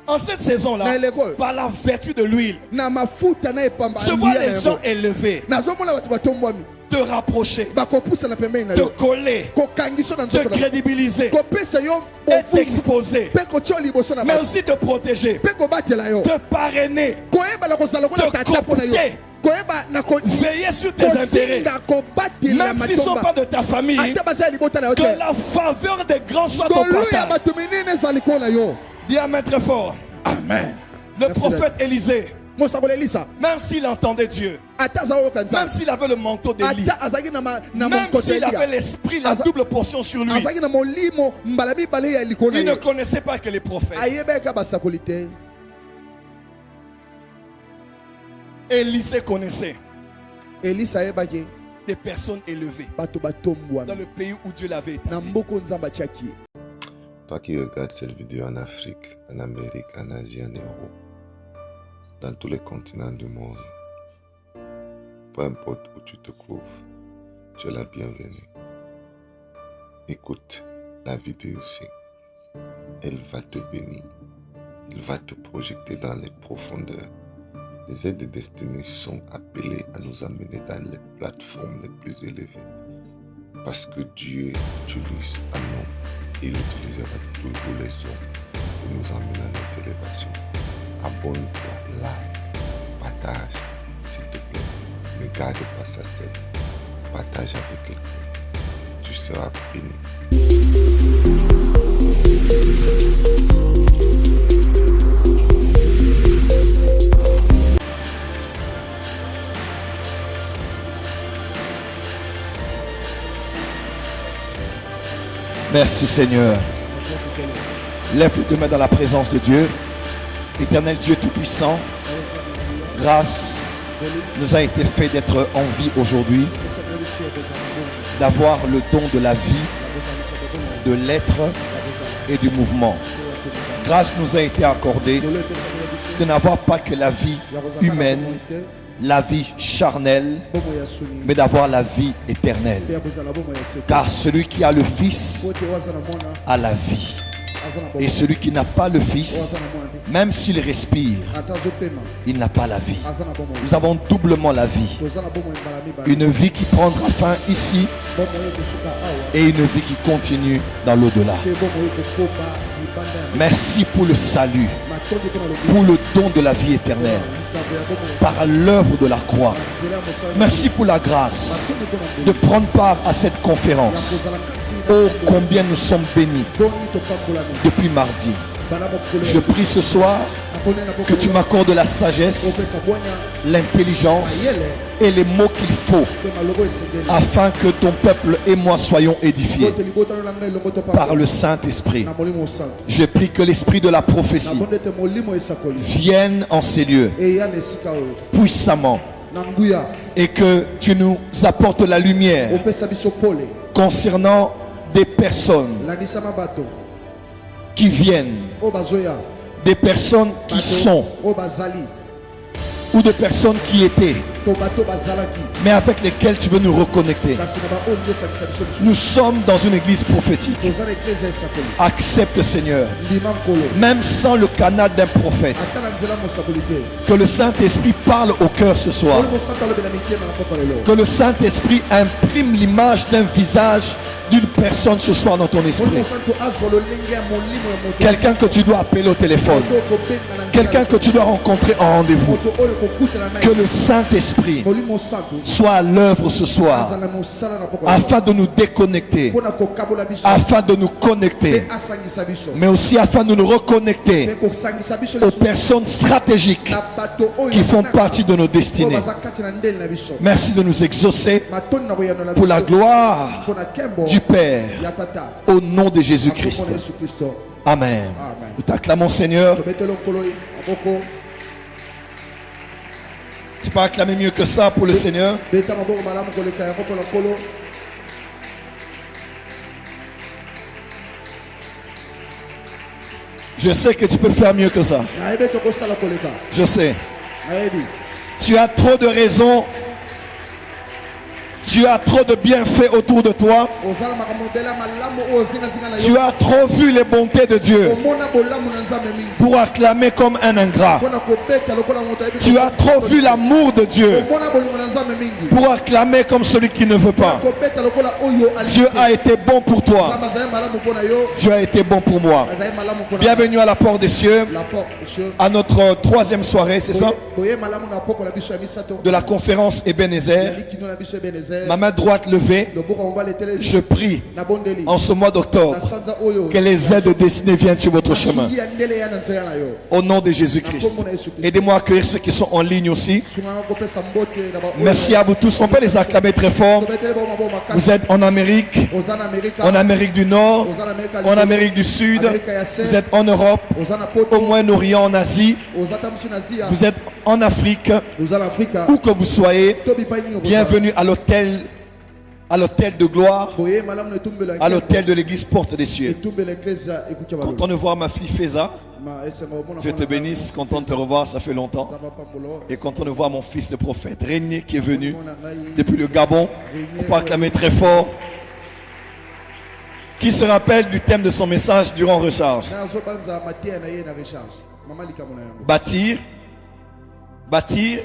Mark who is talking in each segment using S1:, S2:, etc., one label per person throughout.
S1: En cette saison-là, par la vertu de l'huile, je vois les gens élevés te rapprocher, te coller, te crédibiliser, et t'exposer, mais aussi te protéger, te parrainer, te compter, veiller sur tes intérêts, même s'ils ne sont pas de ta famille, que la faveur des grands soit ton partage. Dis amen très fort.
S2: Amen.
S1: Le prophète Élisée, même s'il entendait Dieu, même s'il avait le manteau d'Élie, même s'il avait l'esprit, la double portion sur lui, il ne connaissait pas que les prophètes. Élisée connaissait des personnes élevées dans le pays où Dieu l'avait établi.
S3: Toi qui regardes cette vidéo en Afrique, en Amérique, en Asie, en Europe, dans tous les continents du monde, peu importe où tu te trouves, tu es la bienvenue. Écoute la vidéo aussi. Elle va te bénir. Il va te projeter dans les profondeurs. Les aides de destinée sont appelées à nous amener dans les plateformes les plus élevées. Parce que Dieu utilise un homme. Il utilisera toujours les hommes pour nous emmener à notre élévation. Abonne-toi, like, partage, s'il te plaît. Ne garde pas ça seul. Partage avec quelqu'un. Tu seras béni.
S1: Merci Seigneur. Lève les deux mains dans la présence de Dieu. Éternel Dieu Tout-Puissant, grâce nous a été fait d'être en vie aujourd'hui, d'avoir le don de la vie, de l'être et du mouvement. Grâce nous a été accordée de n'avoir pas que la vie humaine, la vie charnelle, mais d'avoir la vie éternelle. Car celui qui a le Fils a la vie. Et celui qui n'a pas le Fils, même s'il respire, il n'a pas la vie. Nous avons doublement la vie. Une vie qui prendra fin ici et une vie qui continue dans l'au-delà. Merci pour le salut, pour le don de la vie éternelle, par l'œuvre de la croix. Merci pour la grâce de prendre part à cette conférence. Oh, combien nous sommes bénis depuis mardi. Je prie ce soir que tu m'accordes la sagesse, l'intelligence et les mots qu'il faut afin que ton peuple et moi soyons édifiés par le Saint-Esprit. Je prie que l'esprit de la prophétie vienne en ces lieux puissamment et que tu nous apportes la lumière concernant des personnes qui viennent, des personnes qui sont, ou des personnes qui étaient, mais avec lesquelles tu veux nous reconnecter. Nous sommes dans une église prophétique. Accepte, Seigneur, même sans le canal d'un prophète, que le Saint-Esprit parle au cœur ce soir. Que le Saint-Esprit imprime l'image d'un visage d'une personne ce soir dans ton esprit. Quelqu'un que tu dois appeler au téléphone. Quelqu'un que tu dois rencontrer en rendez-vous. Que le Saint-Esprit soit à l'œuvre ce soir afin de nous déconnecter, afin de nous connecter, mais aussi afin de nous reconnecter aux personnes stratégiques qui font partie de nos destinées. Merci de nous exaucer pour la gloire du Père, au nom de Jésus-Christ. Amen. Nous t'acclamons, Seigneur. Tu peux acclamer mieux que ça pour le Seigneur. Je sais que tu peux faire mieux que ça. Je sais. Tu as trop de raisons. Tu as trop de bienfaits autour de toi. Tu as trop vu les bontés de Dieu pour acclamer comme un ingrat. Tu as trop vu l'amour de Dieu pour acclamer comme celui qui ne veut pas. Dieu a été bon pour toi. Dieu a été bon pour moi. Bienvenue à la porte des cieux, à notre troisième soirée, c'est ça? De la conférence Ebenezer. Ma main droite levée, je prie en ce mois d'octobre que les aides destinées viennent sur votre chemin. Au nom de Jésus-Christ. Aidez-moi à accueillir ceux qui sont en ligne aussi. Merci à vous tous. On peut les acclamer très fort. Vous êtes en Amérique du Nord, en Amérique du Sud, vous êtes en Europe, au Moyen-Orient, en Asie, vous êtes en Afrique, où que vous soyez. Bienvenue à l'hôtel de gloire, à l'hôtel de l'église Porte des Cieux. Content de voir ma fille Feza. Dieu te bénisse, content de te revoir, ça fait longtemps. Et content de voir mon fils le prophète Régnier qui est venu depuis le Gabon. On peut acclamer très fort. Qui se rappelle du thème de son message durant Recharge? Bâtir, bâtir,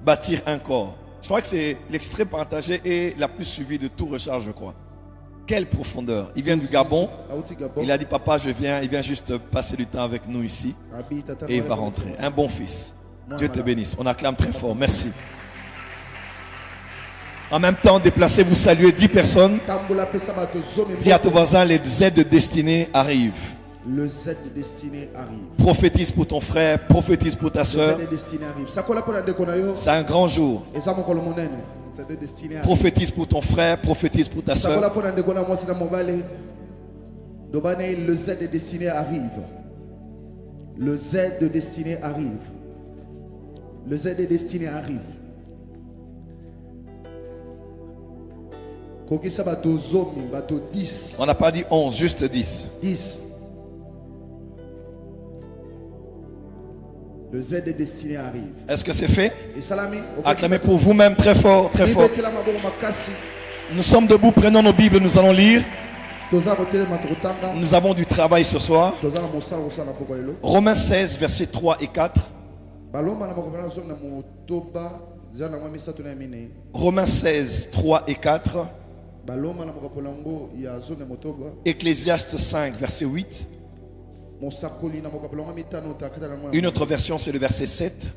S1: bâtir un corps. Je crois que c'est l'extrait partagé et la plus suivie de tout Recharge, je crois. Quelle profondeur. Il vient du Gabon. Il a dit, papa, je viens. Il vient juste passer du temps avec nous ici. Et il va rentrer. Un bon fils. Dieu te bénisse. On acclame très fort. Merci. En même temps, déplacez-vous, saluez 10 personnes. Dis à ton voisin, les aides destinées arrivent.
S2: Le Z de destinée arrive.
S1: Prophétise pour ton frère, prophétise pour ta soeur. C'est un grand jour. Prophétise pour ton frère, prophétise pour ta soeur.
S2: Le Z de destinée arrive. Le Z de destinée arrive. Le Z de destinée arrive.
S1: On n'a pas dit 11, juste 10.
S2: 10. Le Z de destinée arrive.
S1: Est-ce que c'est fait? Acclamez pour vous-même très fort, très fort. Nous sommes debout, prenons nos Bibles, nous allons lire. Nous avons du travail ce soir. Romains 16, versets 3 et 4. Romains 16, 3 et 4. Ecclésiaste 5, verset 8. Une autre version, c'est le verset 7.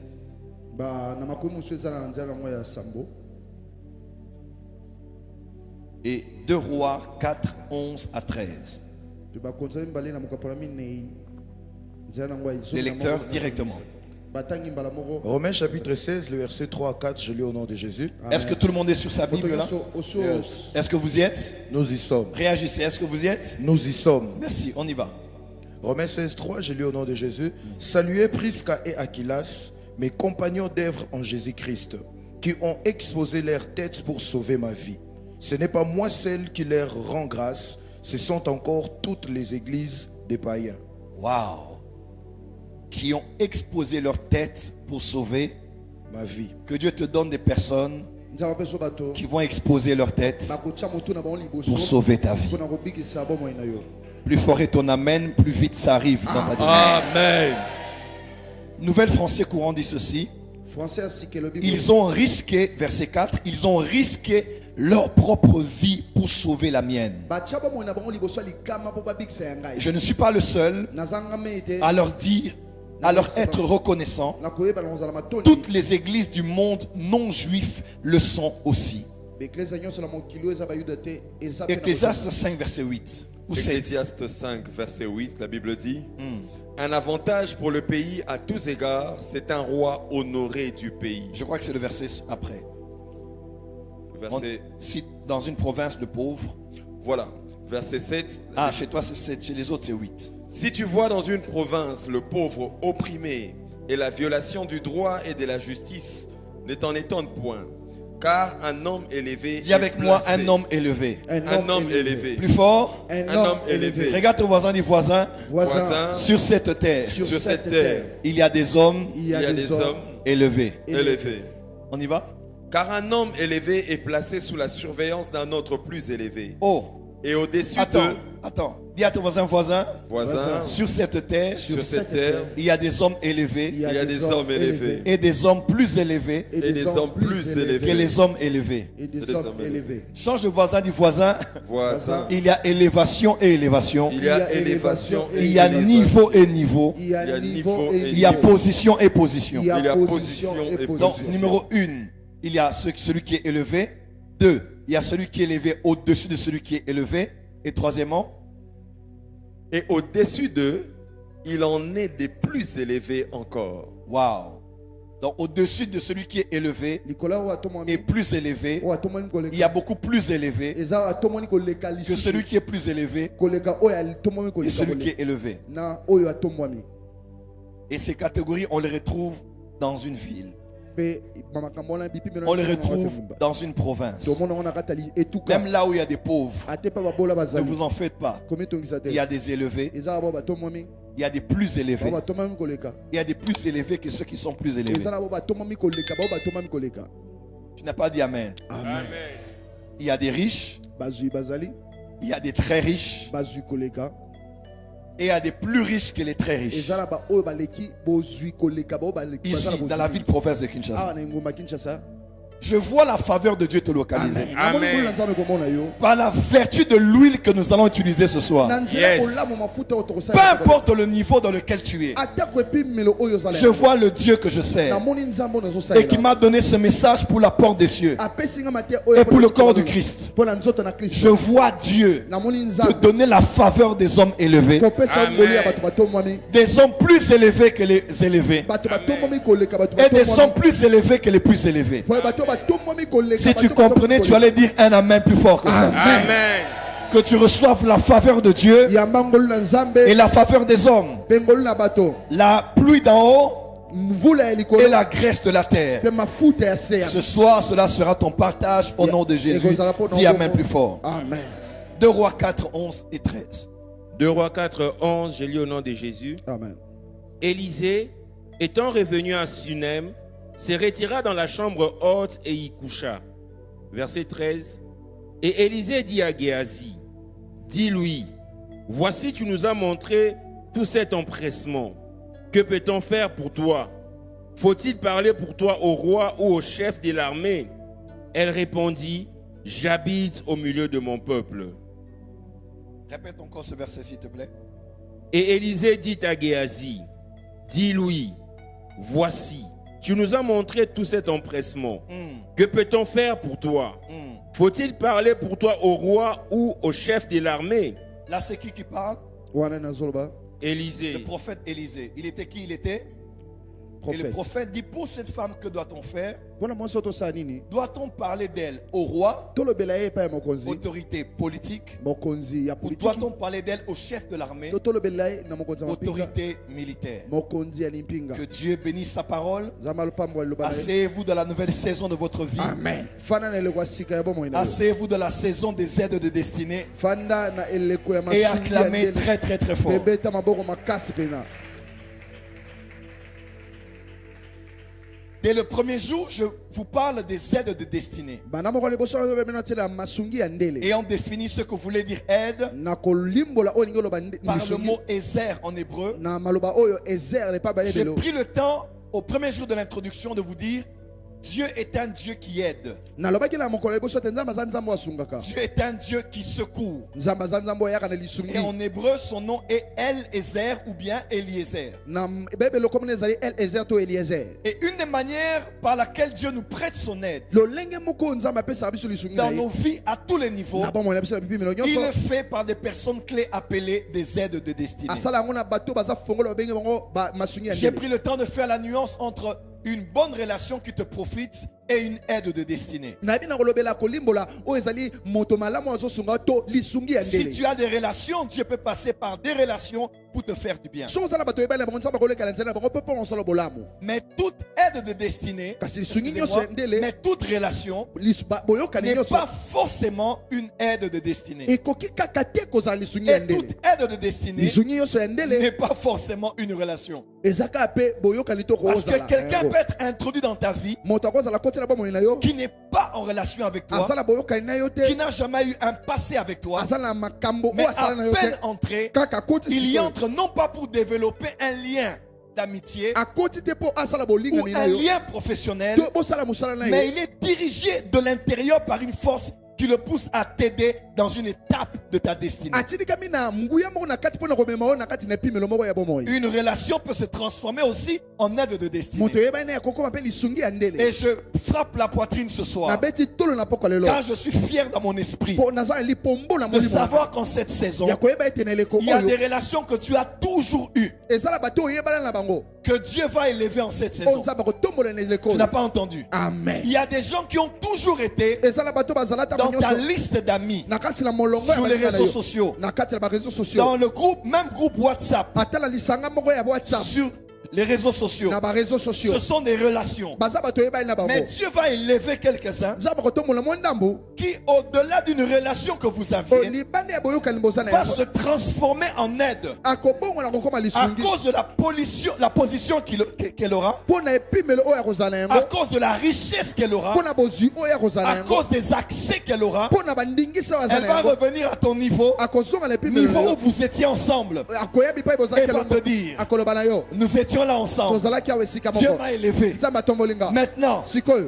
S1: Et 2 Rois 4, 11 à 13. Les lecteurs directement.
S4: Romains chapitre 16, le verset 3 à 4, je lis au nom de Jésus.
S1: Est-ce que tout le monde est sur sa Bible là?
S4: Yes.
S1: Est-ce que vous y êtes?
S4: Nous y sommes.
S1: Réagissez, est-ce que vous y êtes?
S4: Nous y sommes.
S1: Merci, on y va.
S4: Romains 16, 3, je lis au nom de Jésus. Saluez Prisca et Aquilas, mes compagnons d'œuvre en Jésus-Christ, qui ont exposé leur tête pour sauver ma vie. Ce n'est pas moi seul qui leur rend grâce, ce sont encore toutes les églises des païens.
S1: Waouh! Qui ont exposé leur tête pour sauver
S4: ma vie.
S1: Que Dieu te donne des personnes qui vont exposer leur tête pour sauver ta vie. Plus fort est ton amen, plus vite ça arrive dans ta vie.
S5: Amen.
S1: Nouvelle Français courant dit ceci. Ils ont risqué, verset 4, ils ont risqué leur propre vie pour sauver la mienne. Je ne suis pas le seul à leur dire, à leur être reconnaissant. Toutes les églises du monde non juifs le sont aussi. Ecclésiaste 5 verset 8.
S5: Ecclésiaste 5 verset 8, la Bible dit un avantage pour le pays à tous égards, c'est un roi honoré du pays.
S1: Je crois que c'est le verset après. Si dans une province de pauvres.
S5: Voilà, verset 7.
S1: Ah, chez toi c'est 7, chez les autres c'est 8.
S5: Si tu vois dans une province le pauvre opprimé et la violation du droit et de la justice, ne t'en étonne point. Car un homme élevé.
S1: Dis avec moi, un homme élevé.
S5: Un homme élevé.
S1: Plus fort.
S5: Un homme élevé.
S1: Regarde ton voisin, dis voisin. Sur cette terre.
S5: Sur cette terre.
S1: Il y a des hommes.
S5: Il y a des hommes
S1: élevés.
S5: Élevés.
S1: On y va?
S5: Car un homme élevé est placé sous la surveillance d'un autre plus élevé.
S1: Oh,
S5: Et au-dessus
S1: attends. Dis à ton voisin,
S5: voisin,
S1: sur cette terre,
S5: sur cette terre,
S1: il y a des hommes élevés
S5: il y a des hommes élevés
S1: et des hommes plus élevés
S5: et des hommes plus
S1: que
S5: élevés.
S1: les hommes élevés.
S2: Et des
S5: Des
S2: hommes
S5: hommes
S2: élevés.
S1: Change de voisin, dis voisin.
S5: Voisin,
S1: Il y a élévation et élévation.
S5: il y a élévation et
S1: Il y a
S5: élévation.
S1: niveau et niveau.
S2: Il y a
S5: Il y a
S2: niveau
S5: niveau
S2: et
S5: et
S1: Il y a
S2: niveau.
S1: position et position.
S2: Il y a
S5: Il y a
S2: position
S5: position
S2: et
S5: et
S2: position.
S1: Donc, numéro 1, il y a celui qui est élevé. 2, il y a celui qui est élevé au-dessus de celui qui est élevé. Et troisièmement,
S5: Et au-dessus d'eux, il en est des plus élevés encore.
S1: waouh. Donc, au-dessus de celui qui est élevé
S2: Likola oyo atomwami,
S1: et plus élevé,
S2: oyo atomwani koleka.
S1: il y a beaucoup plus élevé
S2: Eza oyo atomwani koleka
S1: que
S2: lisusu.
S1: celui qui est plus élevé
S2: Koleka oyo atomwami
S1: et
S2: koleka
S1: celui
S2: koleka.
S1: qui est élevé.
S2: Na oyo atomwami.
S1: Et ces catégories, on les retrouve dans une ville.
S2: Pe mamakambo wana bipi mena
S1: On les
S2: na
S1: retrouve
S2: Mumba.
S1: dans une province.
S2: Tomona wana katali etuka.
S1: Même là où il y a des pauvres,
S2: Ate pa babola
S1: ne
S2: bazali.
S1: vous en faites pas.
S2: Komi tongisa te.
S1: Il y a des élevés,
S2: Eza ba batomwami.
S1: il y a des plus élevés.
S2: Ba batomwami koleka.
S1: Il y a des plus élevés que ceux qui sont plus élevés.
S2: Eza na ba batomwami koleka. Ba batomwami koleka.
S1: Tu n'as pas dit Amen.
S2: Amen.
S1: Il y a des riches,
S2: Bazui bazali.
S1: il y a des très riches
S2: Bazui koleka.
S1: et il y a des plus riches que les très riches.
S2: Eza na ba oyo baleki bozui koleka. Ba oyo baleki.
S1: Ici, dans la ville province de Kinshasa.
S2: Ah na ngoma Kinshasa.
S1: Je vois la faveur de Dieu te localiser.
S2: Namoni kola nzambe komona yo.
S1: Par la vertu de l'huile que nous allons utiliser ce soir.
S2: Na nzela
S5: Yes.
S2: olamu mafuta oyo tokosala.
S1: Peu importe le niveau dans lequel tu es.
S2: Atako epimelo oyo ozala.
S1: Je vois le Dieu que je sers
S2: Namoni nzambe nazosala.
S1: et qui m'a donné ce message pour la porte des cieux
S2: apesinga matia oyo
S1: et pour le corps du Christ.
S2: Pour la nzoto na Christ.
S1: Je vois Dieu
S2: Namoni
S1: te
S2: nzambe.
S1: donner la faveur des hommes élevés,
S2: Kopesa ngoli ya bato batomwami.
S1: des hommes plus élevés que les élevés
S2: Bato batomwami koleka bato
S1: et des hommes
S2: batomwami.
S1: plus élevés que les plus élevés.
S2: Pour bato batomwami koleka.
S1: Si tu
S2: bato
S1: comprenais,
S2: batomwami
S1: tu allais dire un amen plus fort que ça.
S5: Amen.
S1: Que tu reçoives la faveur de Dieu
S2: yamba ngoli na nzambe.
S1: et la faveur des hommes,
S2: Pe ngoli na bato.
S1: la pluie d'en haut
S2: Mvula ya
S1: et
S2: likolo.
S1: la graisse de la terre.
S2: Pe mafuta ya sea.
S1: Ce soir, cela sera ton partage au nom de Jésus. Dis amen plus fort.
S2: Amen.
S1: 2 Rois 4, 11 et 13.
S6: 2 Rois 4, 11, je lis au nom de Jésus.
S2: Amen.
S6: Élisée, étant revenu à Sunem, se retira dans la chambre haute et y coucha. Verset 13. Et Élisée dit à Géasi, dis-lui, voici tu nous as montré tout cet empressement. Que peut-on faire pour toi? Faut-il parler pour toi au roi ou au chef de l'armée? Elle répondit, j'habite au milieu de mon peuple.
S1: Répète encore ce verset s'il te plaît.
S6: Et Élisée dit à Géasi, dis-lui, voici, tu nous as montré tout cet empressement. Que peut-on faire pour toi? Faut-il parler pour toi au roi ou au chef de l'armée?
S1: Là, c'est qui parle?
S2: Wana na zoloba.
S1: Le
S6: Élisée.
S1: prophète Élisée. Il était qui? Il était? Et le
S2: Prophète.
S1: prophète dit, pour cette femme, que doit-on faire?
S2: Wana mwanso to sa nini?
S1: Doit-on parler d'elle au roi,
S2: Tolobela ye pa ya mokonzi.
S1: autorité politique,
S2: Mokonzi ya
S1: ou
S2: politique.
S1: doit-on parler d'elle au chef de l'armée,
S2: Tolobela ye na mokonzi ya mapinga.
S1: autorité militaire?
S2: Mokonzi ya limpinga.
S1: Que Dieu bénisse sa parole.
S2: Nzambe alopambwa liloba na ye.
S1: Asseyez-vous dans la nouvelle saison de votre vie.
S2: Amen. Fana na eleko ya sika ya bomoi na yo.
S1: Asseyez-vous dans la saison des aides de destinée
S2: Fanda na eleko ya
S1: et
S2: masungi ya
S1: acclamez
S2: ndele.
S1: très très très fort.
S2: Bebeta maboko makasi pena.
S1: Dès le premier jour, je vous parle des aides de destinée.
S2: Bana moko liboso na bemena tela masungi ya ndele.
S1: Et on définit ce que voulait dire aide
S2: Na kolimbola oyo ningo loba
S1: par le
S2: masungi.
S1: mot Ezer en hébreu.
S2: Na maloba oyo ezer le pa ba
S1: J'ai
S2: yebelo.
S1: pris le temps au premier jour de l'introduction de vous dire Dieu est un Dieu qui aide.
S2: Na loba kila mokolo liboso te nzamba za nzambo asungaka.
S1: Dieu est un Dieu qui secourt.
S2: Nzamba za nzambo ya kana lisungi.
S1: Et en hébreu, son nom est El-Ezer ou bien Eliezer.
S2: Na bebelo komne ezali el ezer to eliezer.
S1: Et une des manières par laquelle Dieu nous prête son aide
S2: Lolenge moko nzamba pesa biso lisungi na
S1: dans
S2: ye.
S1: nos vies à tous les niveaux,
S2: Na bomoi na biso na pipi melo
S1: il le
S2: nyonso.
S1: fait par des personnes clés appelées des aides de destinée.
S2: Asala ngona bato baza fongola benge bango ba masungi ya
S1: J'ai
S2: ndele.
S1: pris le temps de faire la nuance entre une bonne relation qui te profite et une aide de destinée.
S2: Na bina kolobela kolimbola o ezali moto malamu azosunga to lisungi ya
S1: Si
S2: ndele.
S1: tu as des relations, Dieu peut passer par des relations pour te faire du bien.
S2: So ozala bato ebala bango nzamba koleka nzela bango pepo onsala bolamu.
S1: Mais toute aide de destinée,
S2: Kasi lisungi
S1: excusez-moi,
S2: nyonso ya ndele
S1: mais toute relation
S2: boyokani
S1: n'est
S2: nyonso
S1: pas forcément une aide de destinée.
S2: ekoki kaka te kozala lisungi ya
S1: Et toute
S2: ndele.
S1: aide de destinée
S2: Lisungi nyonso ya ndele
S1: n'est pas forcément une relation.
S2: ezaka pe boyokani to
S1: Parce que
S2: kozala.
S1: quelqu'un peut être introduit dans ta vie
S2: Moto akozala kote
S1: qui n'est pas en relation avec toi, qui n'a jamais eu un passé avec toi, mais à peine entré, il y entre non pas pour développer un lien d'amitié ou un lien professionnel, mais il est dirigé de l'intérieur par une force qui le pousse à t'aider dans une étape de ta destinée. Une relation peut se transformer aussi en aide de destinée. Et je frappe la poitrine ce soir, car je suis fier dans mon esprit de savoir qu'en cette saison, il y a des relations que tu as toujours eues, que Dieu va élever en cette saison. Tu n'as pas entendu?
S2: Amen.
S1: Il y a des gens qui ont toujours été dans ta liste d'amis sur les réseaux sociaux, dans le groupe, même groupe WhatsApp, sur les réseaux sociaux. Ce sont des relations. Mais Dieu va élever quelques-uns qui, au-delà d'une relation que vous aviez, va se transformer en aide à cause de la position qu'elle aura, à cause de la richesse qu'elle aura, à cause des accès qu'elle aura. Elle va revenir à ton niveau où vous étiez ensemble, et va te dire: nous étions là ensemble, Dieu m'a élevé. Maintenant,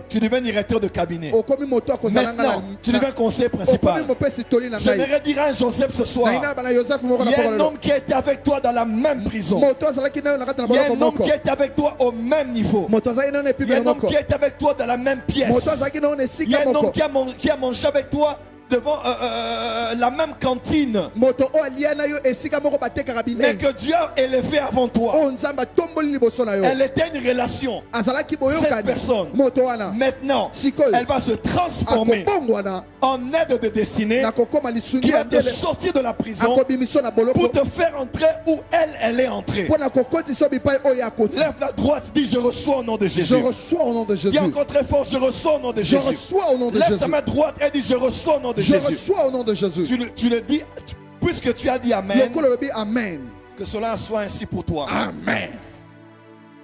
S1: tu deviens directeur de cabinet. Maintenant, tu deviens conseiller principal. J'aimerais dire à un Joseph ce soir: il y a un homme qui a été avec toi dans la même prison. Il y a un homme qui a été avec toi au même niveau. Il y a un homme qui a été avec toi dans la même pièce. Il y a un homme qui a mangé avec toi devant la même cantine, mais que Dieu a élevé avant toi. Elle était une relation. Cette personne, maintenant, elle va se transformer en aide de destinée, qui va te sortir de la prison pour te faire entrer où elle est entrée. Lève la droite, dis: je reçois au nom de Jésus. Dis encore très fort: je reçois au nom de Jésus. Lève ta main droite et dis: je reçois au nom de Jésus.
S2: Je reçois au nom de Jésus.
S1: Tu le dis, puisque tu as dit Amen,
S2: Amen.
S1: que cela soit ainsi pour toi.
S2: Amen.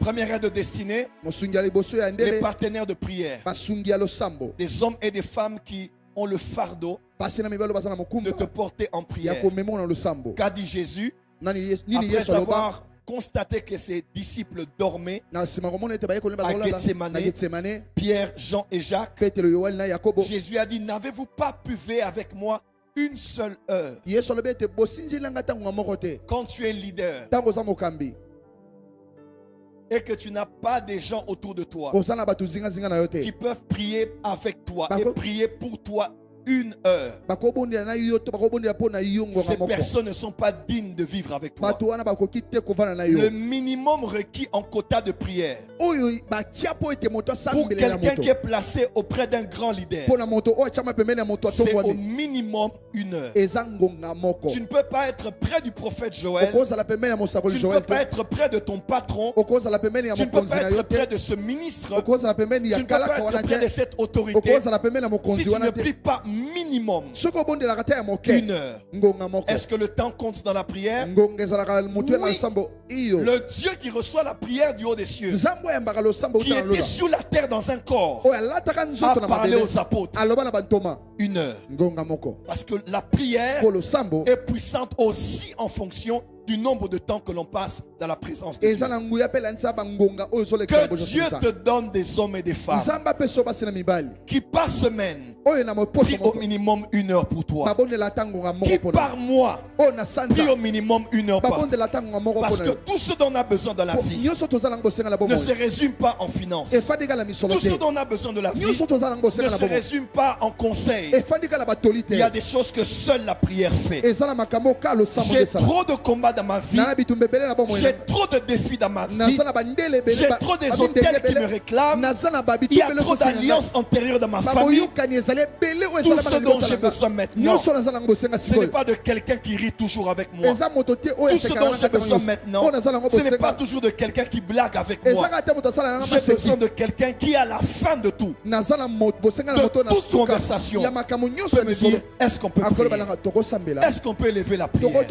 S1: Première aide de destinée, les partenaires de prière, des hommes et des femmes qui ont le fardeau de te porter en prière. Qu'a dit Jésus après avoir constaté que ses disciples dormaient à Gethsemane, Pierre, Jean et Jacques? Jésus a dit: n'avez-vous pas pu veiller avec moi une seule heure? Quand tu es leader et que tu n'as pas des gens autour de toi qui peuvent prier avec toi et prier pour toi une heure, ces personnes ne sont pas dignes de vivre avec toi. Le minimum requis en quota de prière pour quelqu'un qui est placé auprès d'un grand leader, c'est au minimum une heure. Tu ne peux pas être près du prophète Joël, tu ne peux pas être près de ton patron, tu ne peux pas être près de ce ministre, tu ne peux pas être près de cette autorité si tu ne pries pas minimum une heure. Est-ce que le temps compte dans la prière? Oui. Le Dieu qui reçoit la prière du haut des cieux, qui était sur la terre dans un corps, a parlé aux apôtres une heure. Parce que la prière est puissante aussi en fonction du nombre de temps que l'on passe dans la présence de Dieu. Que Dieu te donne des hommes et des femmes qui par semaine prient au minimum une heure pour toi, qui par mois prient au minimum une heure par toi. Parce que tout ce dont on a besoin dans la vie ne se résume pas en finances. Tout ce dont on a besoin de la vie ne se résume pas en conseils. Il y a des choses que seule la prière fait. J'ai trop de combats dans ma vie, j'ai trop de défis dans ma vie, j'ai trop des hôtels qui me réclament, il y a trop d'alliances antérieures dans ma famille. Tout ce dont j'ai besoin maintenant, ce n'est pas de quelqu'un qui rit toujours avec moi. Tout ce dont j'ai besoin maintenant, ce n'est pas toujours de quelqu'un qui blague avec moi. J'ai besoin de quelqu'un qui, à la fin de tout, de toute conversation, peut me dire: est-ce qu'on peut prier? Est-ce qu'on peut élever la prière?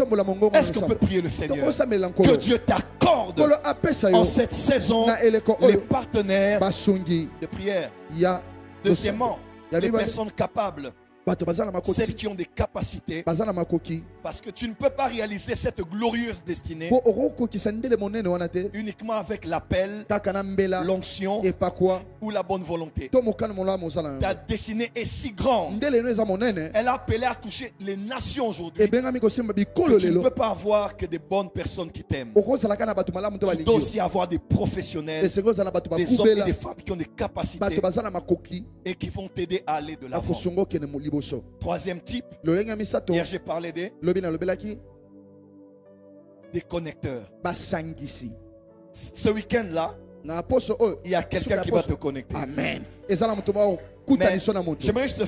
S1: Est-ce qu'on peut prier prier le Seigneur.
S2: tokosambela
S1: Que
S2: nkolo
S1: Dieu t'accorde
S2: nkolo apesa yo
S1: en cette saison
S2: na eleko
S1: les
S2: oyo
S1: partenaires
S2: basungi
S1: de prière.
S2: ya
S1: Deuxièmement,
S2: Ya
S1: les
S2: mibale.
S1: personnes capables,
S2: bato baza na makoki
S1: celles qui ont des capacités,
S2: baza na makoki
S1: parce que tu ne peux pas réaliser cette glorieuse destinée
S2: po okokokisa ndele monene wana te
S1: uniquement avec l'appel,
S2: kaka na mbela
S1: l'onction
S2: epakwa
S1: ou la bonne volonté.
S2: to mokano molamo ozala
S1: Ta
S2: yango
S1: destinée est si grande.
S2: ndele eno eza monene
S1: Elle a appelé à toucher les nations aujourd'hui.
S2: ebengami kosimba
S1: Que
S2: bikolo
S1: tu ne
S2: lelo
S1: peux pas avoir que des bonnes personnes qui t'aiment.
S2: okozalaka na bato malamu te
S1: Tu dois
S2: balingi yo
S1: aussi avoir des professionnels,
S2: esengi ozala na bato
S1: des hommes et
S2: bakubela
S1: des femmes qui ont des capacités
S2: bato baza na makoki
S1: et qui vont t'aider à aller de l'avant.
S2: bakosunga okende liboso
S1: Troisième type,
S2: lolenge ya misato
S1: hier j'ai parlé des
S2: lobi nalobelaki
S1: connecteurs.
S2: basangisi
S1: Ce week-end-là,
S2: na poso oyo
S1: il y a quelqu'un qui va te connecter.
S2: amen eza na moto moko
S1: Mais
S2: kutaniso na moto
S1: j'aimerais juste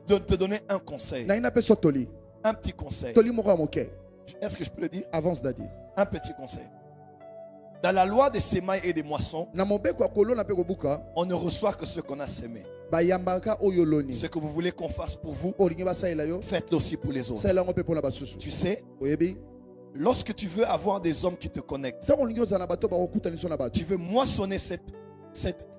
S1: te donner un conseil.
S2: nangi napeso toli
S1: Un petit conseil.
S2: toli moko ya moke
S1: Est-ce que je peux le dire?
S2: avance dadi
S1: Un petit conseil. Dans la loi des semailles et des moissons,
S2: na mobeko ya kolona mpe kobuka
S1: on ne reçoit que ce qu'on a semé.
S2: bayambaka oyo oloni
S1: Ce que vous voulez qu'on fasse pour vous,
S2: olingi basalela yo
S1: faites-le aussi pour les autres.
S2: salela yango mpe mpona basusu
S1: Tu sais,
S2: oyebi
S1: lorsque tu veux avoir des hommes qui te connectent,
S2: ntango olingi ozala na bato bakokutaniso na bato
S1: tu veux moissonner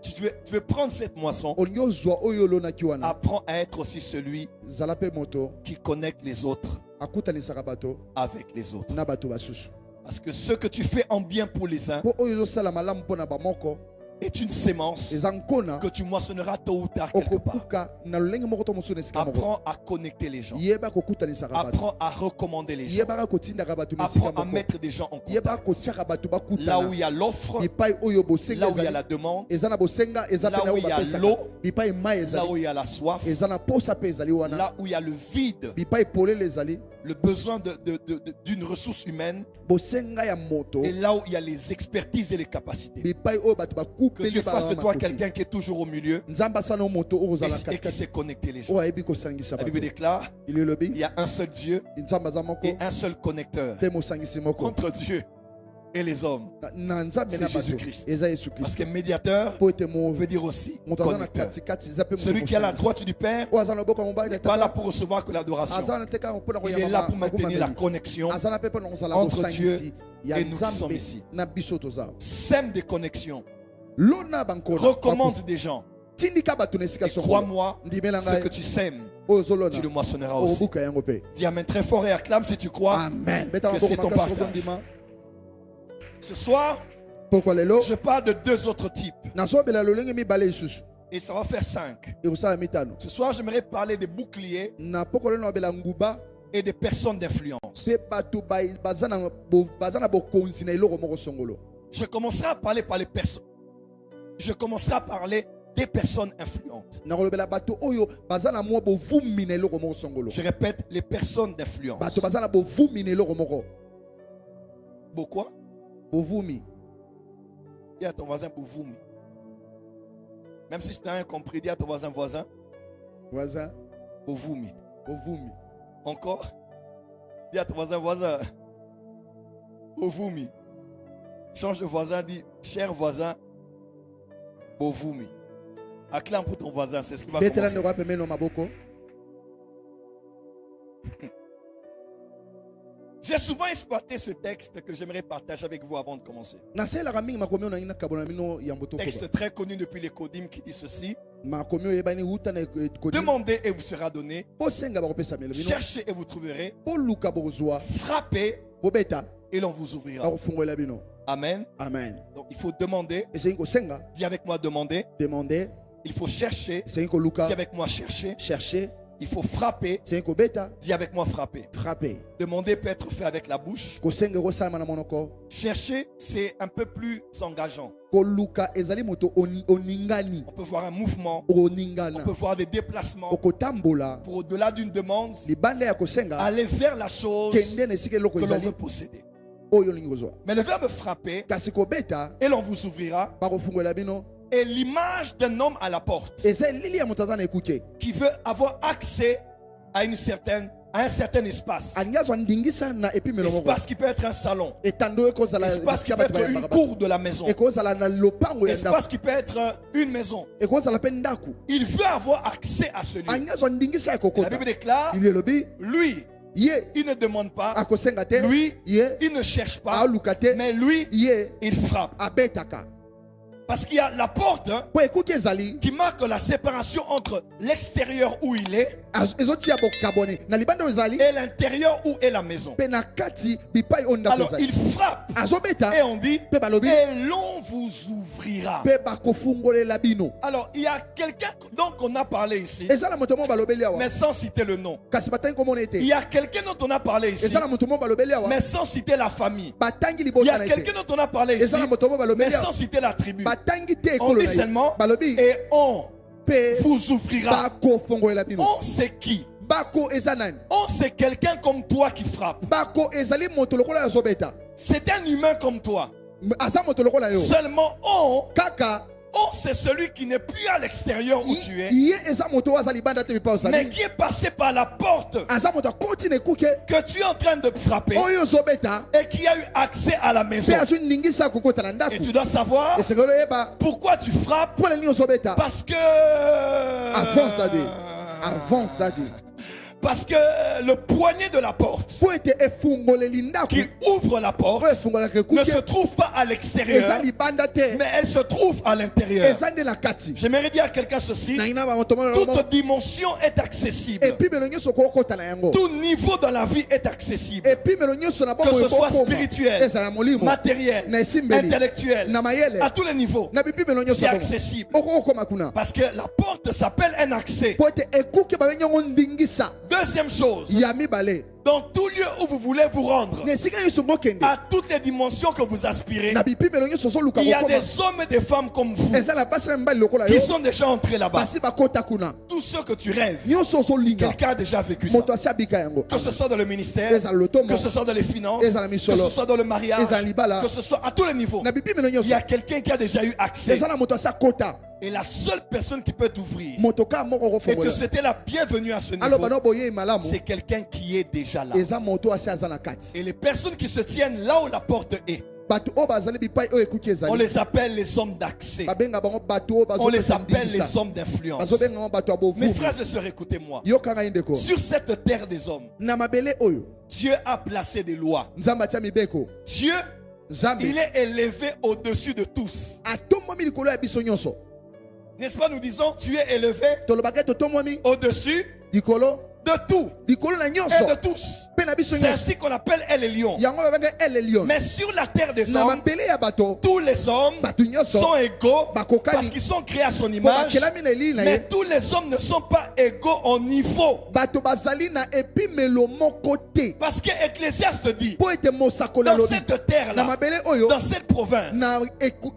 S1: tu veux prendre cette moisson,
S2: olingi ozwa oyo olonaki wana
S1: apprends à être aussi celui
S2: zala mpe moto
S1: qui connecte les autres
S2: akutanisaka bato
S1: avec les autres.
S2: na bato basusu
S1: Parce que ce que tu fais en bien pour les uns
S2: mpo oyo ezosala malamu mpona bamoko
S1: est une sémence
S2: eza nkona
S1: que tu moissonneras tôt ou tard quelque part.
S2: okokuka na lolenge moko to mosusu na esika moko
S1: Apprends à connecter les gens.
S2: yeba kokutanisaka bato
S1: Apprends à recommander les gens.
S2: yebaka kotindaka bato na esika
S1: Apprends à
S2: moko
S1: mettre des gens en
S2: yebaka
S1: contact.
S2: kotiaka bato
S1: Là
S2: bakutana
S1: où il y a l'offre,
S2: bipai oyo bosenga
S1: là où il y a la
S2: ezali
S1: demande,
S2: eza na bosenga eza
S1: Là
S2: mpe na
S1: où
S2: oyo
S1: il y a
S2: bapesaka
S1: l'eau,
S2: bipai mai
S1: là où
S2: ezali
S1: il y a la soif,
S2: eza na posa mpe ezali wana
S1: là où il y a le vide,
S2: bipai polele ezali
S1: le besoin d'une ressource humaine,
S2: bosenga ya moto
S1: et là où il y a les expertises et les capacités.
S2: bipai oyo bato
S1: Que Dieu fasse de toi quelqu'un qui est toujours au milieu
S2: nzambe asala moto oyo ozala
S1: et qui
S2: katikati
S1: sait connecter les gens.
S2: oyo ayebi kosangisa
S1: La Bible
S2: bato
S1: déclare
S2: il elobi
S1: il y a un seul Dieu
S2: nzambe aza moko
S1: et un seul connecteur
S2: mpe mosangisi moko
S1: entre Dieu et les hommes.
S2: na nzambe
S1: C'est
S2: na bato
S1: Jésus-Christ.
S2: eza yesu
S1: Parce
S2: kristo
S1: que médiateur
S2: po ete mo
S1: veut dire aussi
S2: moto aza na
S1: connecteur.
S2: katikati eza mpe
S1: Celui qui est à la droite du Père
S2: oyo aza na loboko ya mobali
S1: n'est
S2: ya
S1: pas là
S2: tata
S1: pour recevoir que l'adoration.
S2: aza na te kaka mpona
S1: Il est là pour
S2: koyamba
S1: maintenir la connexion.
S2: aza na mpe mpona kozala
S1: entre
S2: bosangisi ya
S1: et nous qui sommes
S2: nzambe
S1: ici.
S2: na biso toza
S1: Sème des connexions.
S2: lona bankona
S1: Recommande des gens.
S2: tindika bato na esika
S1: Et
S2: songolo
S1: crois-moi,
S2: ndimela
S1: ce que
S2: ngai
S1: tu sèmes,
S2: oyo ozolona
S1: tu le moissonneras aussi.
S2: okobuka yango mpe
S1: Dis Amen très fort et acclame si tu crois.
S2: amen beta
S1: que
S2: maboko
S1: c'est ton
S2: makasi
S1: partage.
S2: kozondima
S1: Ce soir,
S2: pokwa lelo
S1: je parle de deux autres types.
S2: nazobela lolenge mibale lisusu
S1: Et ça va faire 5.
S2: ekosala mitano
S1: Ce soir, j'aimerais parler des boucliers
S2: na pokwa lelo nabela nguba
S1: et des personnes d'influence.
S2: mpe bato baza na bokonzi na eloko moko songolo
S1: Je commencerai à parler par les personnes. Je commencerai à parler des personnes influentes.
S2: nakolobela bato oyo baza na mwa bovumi na eloko moko songolo
S1: Je répète, les personnes d'influence.
S2: bato baza na bovumi na eloko moko
S1: Pourquoi?
S2: bovumi
S1: Dis à ton voisin Bouvoumi. Même si tu n'as rien compris, dis à ton voisin
S2: voisin
S1: Bouvoumi.
S2: bovumi
S1: Encore? Dis à ton voisin Bouvoumi. Change de voisin, dis cher voisin Bouvoumi. Acclame pour ton voisin, c'est ce qui va
S2: betela
S1: commencer.
S2: ndeko apemeno maboko
S1: J'ai souvent exploité ce texte que j'aimerais partager avec vous avant de commencer.
S2: nasalelaka mingi makomi oyo nangi nakabona bino yambo tokoba
S1: Texte très connu depuis les Codim qui dit ceci.
S2: makomi oyo eyebani uta na kodi
S1: Demandez et vous sera donné.
S2: bosenga bakopesa melo bino
S1: Cherchez et vous trouverez.
S2: boluka bokozwa
S1: Frappez
S2: bobeta
S1: et l'on vous ouvrira.
S2: bakofungolela bino
S1: Amen.
S2: amen
S1: Donc il faut demander.
S2: esengi kosenga
S1: Dis avec moi demander.
S2: demande
S1: Il faut chercher.
S2: esengi koluka
S1: Dis avec moi chercher.
S2: chercher
S1: Il faut frapper.
S2: esengi kobeta
S1: Dis avec moi frapper.
S2: frappe
S1: Demander peut être fait avec la bouche.
S2: kosenga ekosalama na monoko
S1: Chercher, c'est un peu plus engageant.
S2: koluka ezali moto oningani
S1: On peut voir un mouvement.
S2: oningana
S1: On peut voir des déplacements.
S2: okotambola
S1: Pour au-delà d'une demande,
S2: libanda ya kosenga
S1: aller vers la chose
S2: kende na esika eloko
S1: que l'on
S2: ezali
S1: veut posséder.
S2: oyo olingi kozwa
S1: Mais le verbe frapper,
S2: kasi kobeta
S1: et l'on vous ouvrira,
S2: bakofungolela bino
S1: est l'image d'un homme à la porte
S2: eza elili ya moto aza na ekuke
S1: qui veut avoir accès à un certain espace.
S2: alingi azwa ndingisa na epimelo moko
S1: Espace qui peut être un salon.
S2: etando ekozala
S1: Espace qui
S2: esika
S1: peut
S2: bato
S1: être une
S2: bayambaka
S1: cour de la maison.
S2: ekozala na lopango ya ndako
S1: Espace qui peut être une maison.
S2: ekozala mpe ndako
S1: Il veut avoir accès à ce lieu.
S2: alingi azwa ndingisa ya
S1: La
S2: kokota
S1: Bible déclare,
S2: ili elobi
S1: lui,
S2: Ye
S1: il ne demande pas.
S2: akosenga te.
S1: Lui,
S2: Ye
S1: il ne cherche pas.
S2: aluka te.
S1: Mais lui,
S2: Ye
S1: il frappe.
S2: abetaka.
S1: Parce qu'il y a la porte, hein,
S2: Po ekuki ezali.
S1: qui marque la séparation entre l'extérieur où il est
S2: Ezotia bokabone. Na libanda ezali.
S1: et l'intérieur où est la maison.
S2: Pe na kati bipai onda
S1: Alors
S2: kozali.
S1: il frappe
S2: Azobeta.
S1: et on dit
S2: Pe balobi.
S1: et l'on vous ouvrira.
S2: Pe bakofungolela bino.
S1: Alors il y a quelqu'un dont on a parlé ici,
S2: Ezala moto mo balobeli awa.
S1: mais sans citer le nom.
S2: Kasi batangi komona ete.
S1: Il y a quelqu'un dont on a parlé ici,
S2: Ezala moto mo balobeli awa.
S1: mais sans citer la famille.
S2: Batangi
S1: Il y
S2: libota
S1: a
S2: na
S1: quelqu'un
S2: ete.
S1: dont on a parlé ici,
S2: Ezala moto mo
S1: mais
S2: balobeli
S1: sans
S2: awa.
S1: citer la tribu.
S2: Batangi te
S1: On
S2: ekolo
S1: dit
S2: na ye.
S1: seulement
S2: Balobi.
S1: et on
S2: Pe
S1: vous ouvrira.
S2: bakofungolela bino.
S1: On c'est qui?
S2: Bako ezanani.
S1: On c'est quelqu'un comme toi qui frappe.
S2: Bako ezali moto lokola azobeta.
S1: C'est un humain comme toi.
S2: Aza moto lokola yo.
S1: Seulement on
S2: Kaka.
S1: c'est celui qui n'est plus à l'extérieur où tu es,
S2: Ye eza moto azali banda te bipa
S1: mais
S2: osali.
S1: qui est passé par la porte
S2: Aza moto continue kuke.
S1: que tu es en train de frapper
S2: Oyo zobeta.
S1: et qui a eu accès à la maison.
S2: Pe azu ningisa kokota na
S1: Et
S2: ndaku.
S1: tu dois savoir
S2: Esengelo yeba.
S1: pourquoi tu frappes.
S2: Pole ni ozobeta.
S1: Parce que
S2: Avance daddy. Avance daddy.
S1: parce que le poignet de la porte
S2: Po ete efungoleli ndaku.
S1: qui ouvre la porte
S2: Po efungolaka
S1: ne
S2: kuke.
S1: se trouve pas à l'extérieur,
S2: Ezali banda te.
S1: mais elle se trouve à l'intérieur.
S2: Ezande na kati.
S1: J'aimerais dire à quelqu'un ceci:
S2: Na ina ba moto mo.
S1: toute dimension est accessible.
S2: Et puis melo nyoso kokota na yango.
S1: Tout niveau dans la vie est accessible.
S2: Et puis melo nyoso na
S1: Que
S2: bomo
S1: ce soit
S2: ekokoma.
S1: spirituel,
S2: Ezala molimo.
S1: matériel,
S2: Na esimbeli.
S1: intellectuel,
S2: Na mayele.
S1: à tous les niveaux,
S2: Na bibi melo nyoso
S1: c'est
S2: bomo.
S1: accessible.
S2: Okokoma kuna.
S1: Parce que la porte s'appelle un accès.
S2: Po ete ekuke ba benyango ndingisa.
S1: Deuxième chose,
S2: Ya mibale.
S1: dans tout lieu où vous voulez vous rendre,
S2: Na esika nyoso bokende.
S1: à toutes les dimensions que vous aspirez,
S2: Na bibi melo nyoso so luka
S1: il y a
S2: kokoma.
S1: des hommes et des femmes comme vous
S2: Ezala basi na mbali lokola
S1: qui
S2: yo.
S1: sont déjà entrés là-bas.
S2: Basi bakota kuna.
S1: Tout ce que tu rêves,
S2: Nyoso so linga.
S1: quelqu'un a déjà vécu ça.
S2: Moto asabika yango.
S1: Que ce soit dans le ministère,
S2: Ezala lotomo.
S1: que ce soit dans les finances,
S2: Ezala
S1: que
S2: misolo.
S1: ce soit dans le mariage,
S2: Ezala libala.
S1: que ce soit à tous les niveaux.
S2: Na bibi melo
S1: Il
S2: nyoso.
S1: y a quelqu'un qui a déjà eu accès.
S2: Ezala moto asakota.
S1: Et la seule personne qui peut t'ouvrir
S2: Moto ka moko
S1: et te
S2: kofongola.
S1: souhaiter la bienvenue à ce
S2: Alors
S1: niveau,
S2: bano boye malamu.
S1: c'est quelqu'un qui est déjà là.
S2: Eza moto asi aza na kati.
S1: Et les personnes qui se tiennent là où la porte est,
S2: Bato o bazali bipai o ekuki
S1: on
S2: ezali.
S1: les appelle les hommes d'accès.
S2: Babenga bango bato o bazo.
S1: On les appelle les hommes d'influence.
S2: Bazo benga bango bato abovu.
S1: Mes frères et sœurs, écoutez-moi.
S2: Yo kanga indeko.
S1: Sur cette terre des hommes,
S2: Na mabele oyo.
S1: Dieu a placé des lois.
S2: Nzamba tia mibeko.
S1: Dieu,
S2: Zambe.
S1: il est élevé au-dessus de tous.
S2: Atombomi likolo ya biso nyonso.
S1: N'est-ce pas, nous disons, tu es élevé
S2: Tolobaka totombomi
S1: au-dessus
S2: likolo.
S1: de tout
S2: Likolo na
S1: et
S2: nyonso.
S1: de tous.
S2: Pe na biso
S1: C'est
S2: nyonso.
S1: ainsi qu'on appelle elle les lions.
S2: Yango babenga elle lion.
S1: Mais sur la terre des
S2: Na
S1: hommes,
S2: mabele ya bato.
S1: tous les hommes
S2: Bato nyonso.
S1: sont égaux
S2: Bakokani.
S1: parce qu'ils sont créés à son
S2: Po
S1: image.
S2: bakelami na elili na
S1: Mais
S2: ye.
S1: tous les hommes ne sont pas égaux au niveau.
S2: Bato bazali na epimelo moko te.
S1: Parce que Ecclésiaste dit,
S2: Po ete mosakoli
S1: dans
S2: alobi.
S1: cette
S2: Na
S1: terre-là,
S2: mabele oyo.
S1: dans cette province,
S2: Na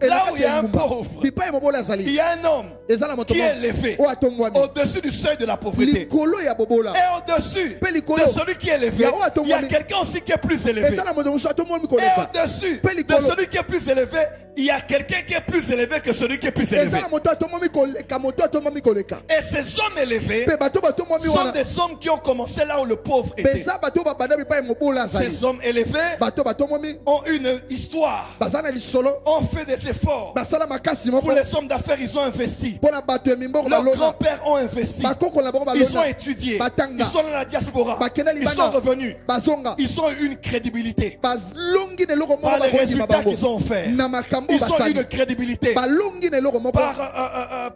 S1: là où il y a un pauvre,
S2: bipai mobola
S1: il
S2: azali.
S1: y a un homme
S2: Ezala moto
S1: qui est élevé
S2: o atongwami.
S1: au-dessus du seuil de la pauvreté.
S2: Likolo ya bobola.
S1: Et au-dessus
S2: Pe likolo.
S1: de celui qui est élevé, il y a quelqu'un aussi qui est plus élevé.
S2: Ezala moto mosu atomwami
S1: Et
S2: koleka.
S1: au-dessus
S2: Pe
S1: de
S2: likolo.
S1: celui qui est plus élevé, il y a quelqu'un qui est plus élevé que celui qui est plus élevé.
S2: Ezala moto atomwami koleka, moto atomwami koleka.
S1: Et ces hommes élevés
S2: Pe bato batomwami
S1: sont
S2: wana.
S1: des hommes qui ont commencé là où le pauvre était.
S2: Pesa bato babanda bipai mobola azali.
S1: Ces hommes élevés
S2: Bato batomwami
S1: ont une histoire,
S2: bazana lisolo.
S1: ont fait des efforts.
S2: Basala makasi moko.
S1: Pour les hommes d'affaires, ils ont investi.
S2: Pona bato ya mimbongo
S1: Leurs
S2: balona.
S1: grands-pères ont investi.
S2: Bakoko na bango
S1: Ils ont
S2: balona.
S1: étudié.
S2: Batanga.
S1: Ils sont dans la diaspora.
S2: Bakena
S1: Ils
S2: libana.
S1: sont revenus.
S2: Bazonga.
S1: Ils ont une crédibilité.
S2: Bazlongi ne loko
S1: Par
S2: moko
S1: les
S2: bakoti
S1: résultats
S2: mabango.
S1: qu'ils ont fait.
S2: Na makambo
S1: Ils ont
S2: basali.
S1: une crédibilité.
S2: Balongi ne loko moko.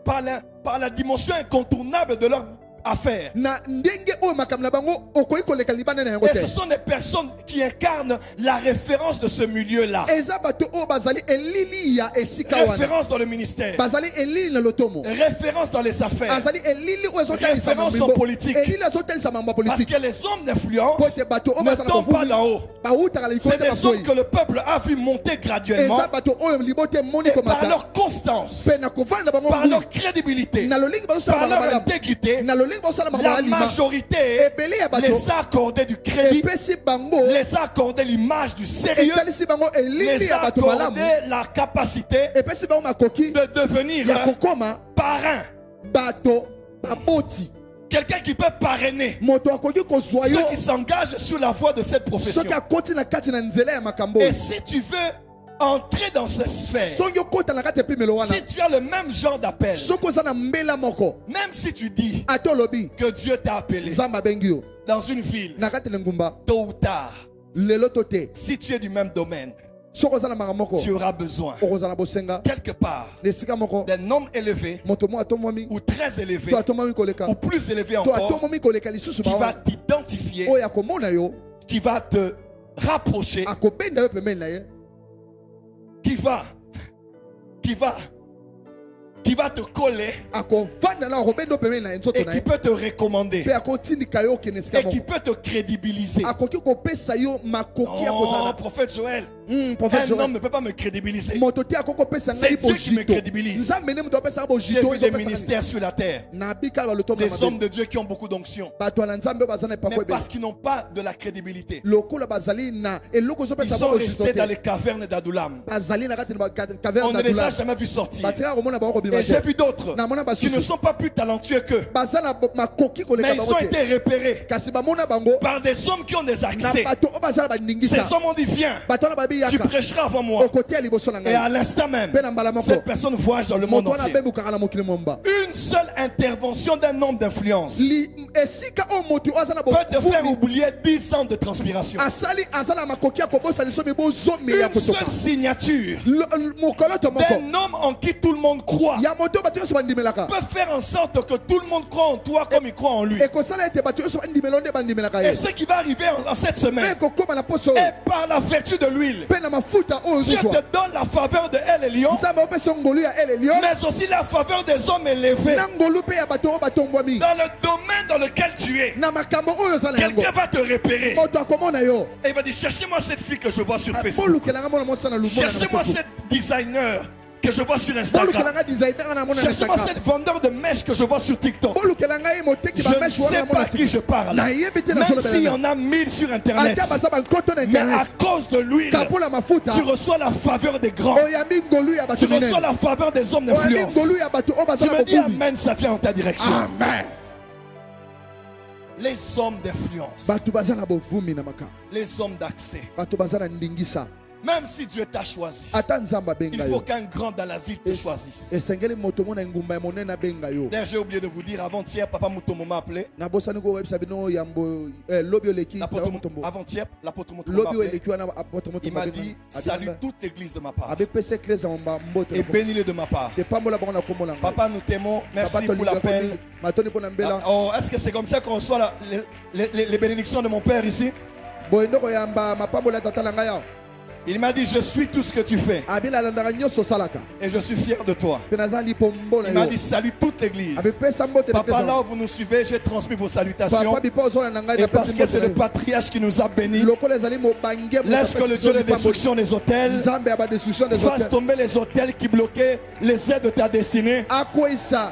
S1: Par la dimension incontournable de leur affaire.
S2: Na ndenge oyo makambo na bango okoki koleka libanda na yango
S1: Et
S2: te.
S1: ce sont des personnes qui incarnent la référence de ce milieu-là.
S2: Eza bato oyo bazali elili ya esika wana.
S1: Référence dans le ministère.
S2: Bazali elili na lotomo.
S1: Référence dans les affaires.
S2: Azali elili oyo ezotalisa
S1: Référence
S2: mambo
S1: en politique.
S2: elili ezotalisa mambo ya
S1: Parce
S2: politique.
S1: que les hommes d'influence
S2: Po ete bato oyo
S1: ne
S2: bazala
S1: tombent pas là-haut.
S2: bautaka na likolo
S1: C'est
S2: te
S1: des hommes
S2: bakoyi.
S1: que le peuple a vu monter graduellement.
S2: Eza bato oyo libote emoni
S1: Et par
S2: komata.
S1: leur constance,
S2: Pe na kovanda bango
S1: par
S2: ngulu.
S1: leur crédibilité,
S2: Na lolingi bazosala
S1: par
S2: bango
S1: leur
S2: malamu.
S1: intégrité,
S2: Na lolingi bazosala bango
S1: la
S2: malima.
S1: majorité
S2: Ebele ya bato.
S1: les a accordé du crédit,
S2: Epesi bango.
S1: les a accordé l'image du sérieux,
S2: Etalisi bango elili
S1: les
S2: ya
S1: a
S2: bato malamu.
S1: accordé la capacité
S2: Epesi bango makoki
S1: de devenir
S2: ya kokoma
S1: parrain.
S2: bato baboti.
S1: Quelqu'un qui peut parrainer
S2: Moto akoki kozwa yo
S1: ceux qui s'engagent sur la voie de cette profession.
S2: soki akoti na kati na nzela ya makambo.
S1: Et si tu veux entrer dans cette sphère,
S2: soki okota na kati ya pimelo wana
S1: si tu as le même genre d'appel,
S2: soki oza na mbela moko
S1: même si tu dis
S2: ate olobi
S1: que Dieu t'a appelé
S2: nzambe abengi yo
S1: dans une ville,
S2: na kati na ngumba
S1: tôt ou tard,
S2: lelo to te
S1: si tu es du même domaine,
S2: soki oza na makambo moko
S1: tu auras besoin
S2: okozala na bosenga
S1: quelque part
S2: na esika moko
S1: d'un homme élevé
S2: moto mo atombwami
S1: ou très élevé
S2: to atombwami koleka
S1: ou plus élevé
S2: to
S1: encore,
S2: atombwami koleka lisusu
S1: qui va
S2: bawana
S1: t'identifier,
S2: oyo akomona yo
S1: qui va te rapprocher,
S2: akobenda yo pembeni na ye
S1: qui va te coller
S2: akovanda na akobenda yo pembeni na ye nzoto
S1: et
S2: na
S1: qui
S2: ye
S1: peut te recommander
S2: mpe akotindika yo okende esika
S1: et qui
S2: moko
S1: peut te crédibiliser.
S2: akoki kopesa yo makoki ya
S1: Oh,
S2: kozala
S1: prophète Joël,
S2: prophète
S1: un
S2: Joël
S1: homme ne peut pas me crédibiliser.
S2: moto te akoki kopesa ngai
S1: C'est Dieu qui me
S2: bojito
S1: crédibilise.
S2: nzambe nde moto apesaka
S1: J'ai
S2: bojito
S1: vu des ministères sur la terre,
S2: na bikala baloto
S1: des hommes de Dieu qui ont beaucoup d'onction,
S2: bato ya nzambe oyo baza na
S1: mais
S2: epako
S1: parce
S2: ebele
S1: qu'ils n'ont pas de la crédibilité.
S2: lokola bazali na eloko
S1: Ils
S2: ezopesa
S1: sont
S2: bango bojito
S1: restés dans
S2: te
S1: les cavernes d'Adoulam.
S2: bazali na kati na
S1: On
S2: caverne
S1: ne les a
S2: d'Adula
S1: jamais vus sortir.
S2: batikaka komona bango kobima
S1: Et j'ai
S2: te
S1: vu d'autres
S2: namona
S1: qui ne
S2: basusu
S1: sont pas plus talentueux qu'eux,
S2: baza na makoki koleka
S1: mais ils
S2: bango
S1: ont
S2: te
S1: été repérés
S2: kasi bamona bango
S1: par des hommes qui ont des
S2: na
S1: accès.
S2: bato oyo baza na bandingisa
S1: Ces hommes ont dit, viens,
S2: bato wana babi
S1: tu
S2: yaka
S1: prêcheras avant moi.
S2: okotia liboso na
S1: Et
S2: ngai
S1: à l'instant même,
S2: mpe na mbala moko
S1: cette personne voyage dans le monde
S2: moto wana
S1: entier.
S2: abembukaka na mokili momba
S1: Une seule intervention d'un homme d'influence
S2: esika oyo moto oyo aza na
S1: peut te faire
S2: bokumi
S1: oublier 10 ans de transpiration.
S2: asali aza na makoki ya kobosa liso mibo zomi ya
S1: Une
S2: kotoka
S1: seule signature
S2: mokolo to moko
S1: d'un homme en qui tout le monde croit
S2: ya moto oyo bato nyonso bandimelaka
S1: peut faire en sorte que tout le monde croit en toi comme il croit en lui.
S2: ekosala ete bato nyonso bandimela nde bandimelaka
S1: Et
S2: ye
S1: ce qui va arriver en cette
S2: mpe
S1: semaine,
S2: ekokóma na poso oyo
S1: et par la vertu de l'huile,
S2: mpe na mafuta oyo
S1: Dieu
S2: ozozwa
S1: te donne la faveur de elle et Lion,
S2: nzambe opesa ngolu ya ele lion
S1: mais aussi la faveur des hommes élevés.
S2: na ngolu mpe ya bato oyo batombwami
S1: Dans le domaine dans lequel tu es,
S2: na makambo oyo oza na yango
S1: quelqu'un va te repérer.
S2: moto akomona yo
S1: Et il va dire, cherchez-moi cette fille que je vois sur Facebook.
S2: bolukelanga mona mosana lumona
S1: Cherchez-moi cette designer que je vois sur Instagram.
S2: bolukelanga designer na mona na
S1: Cherchez-moi
S2: Instagram
S1: cette vendeur de mèches que je vois sur TikTok.
S2: bolukelanga ye moteki
S1: Je ne
S2: bameshi wana
S1: sais
S2: na mona
S1: pas qui je parle.
S2: nayebi te
S1: Même
S2: nazolobela
S1: s'il y
S2: na
S1: en a 1000 sur Internet.
S2: ata baza bankoto na
S1: Mais à
S2: internet
S1: cause de l'huile,
S2: kapola mafuta
S1: tu reçois la faveur des grands.
S2: oyambi ngolu ya
S1: Tu
S2: bato
S1: reçois
S2: minene
S1: la faveur des hommes
S2: oyambi
S1: d'influence.
S2: ngolu ya bato oyo baza
S1: Tu
S2: na
S1: me dis
S2: bokumi
S1: amen, ça vient en ta direction.
S2: amen
S1: Les hommes d'influence,
S2: bato baza na bovumi na makambo
S1: les hommes d'accès.
S2: bato baza na ndingisa
S1: Même si Dieu t'a choisi,
S2: ata nzambe
S1: il
S2: abenga
S1: faut
S2: yo
S1: qu'un grand dans la ville te choisisse.
S2: esengeli moto mona engumba ya monene abenga yo
S1: D'ailleurs, j'ai oublié de vous dire, avant-hier, Papa Moutomo m'a appelé.
S2: nabosani koyebisa bino yambo lobi oleki motombo
S1: Avant-hier, l'apôtre Moutomo m'a
S2: lobi oyo
S1: appelé.
S2: eleki wana apôtre motombo
S1: Il m'a dit, salue toute l'église de ma part
S2: abepesa eklese ya mbote
S1: et bénis-les de ma part.
S2: epambola bango na kombo na ngai
S1: Papa, nous t'aimons. Merci pour l'appel.
S2: matoni mpo na mbela
S1: Oh, est-ce que c'est comme ça qu'on reçoit les bénédictions de mon père ici?
S2: boye nde koyamba mapambola ya tata na ngai awa
S1: Il m'a dit, je suis tout ce que tu fais
S2: abila alandaka nyonso osalaka
S1: et je suis fier de toi.
S2: mpe naza lipombo na
S1: Il m'a
S2: yo
S1: dit, salue toute l'église.
S2: abepesa mbote na
S1: Papa, là
S2: eklese
S1: où vous nous suivez, j'ai transmis vos salutations.
S2: papa bipa ozola na ngai
S1: Et parce
S2: napesi
S1: que c'est le
S2: mbote na
S1: patriarche qui nous a bénis,
S2: yo lokola ezali mobange
S1: laisse que le Dieu de destruction des hôtels
S2: nzambe ya badestruction des
S1: fasse
S2: hôtels
S1: tomber les hôtels qui bloquaient les aides de ta destinée.
S2: akwisa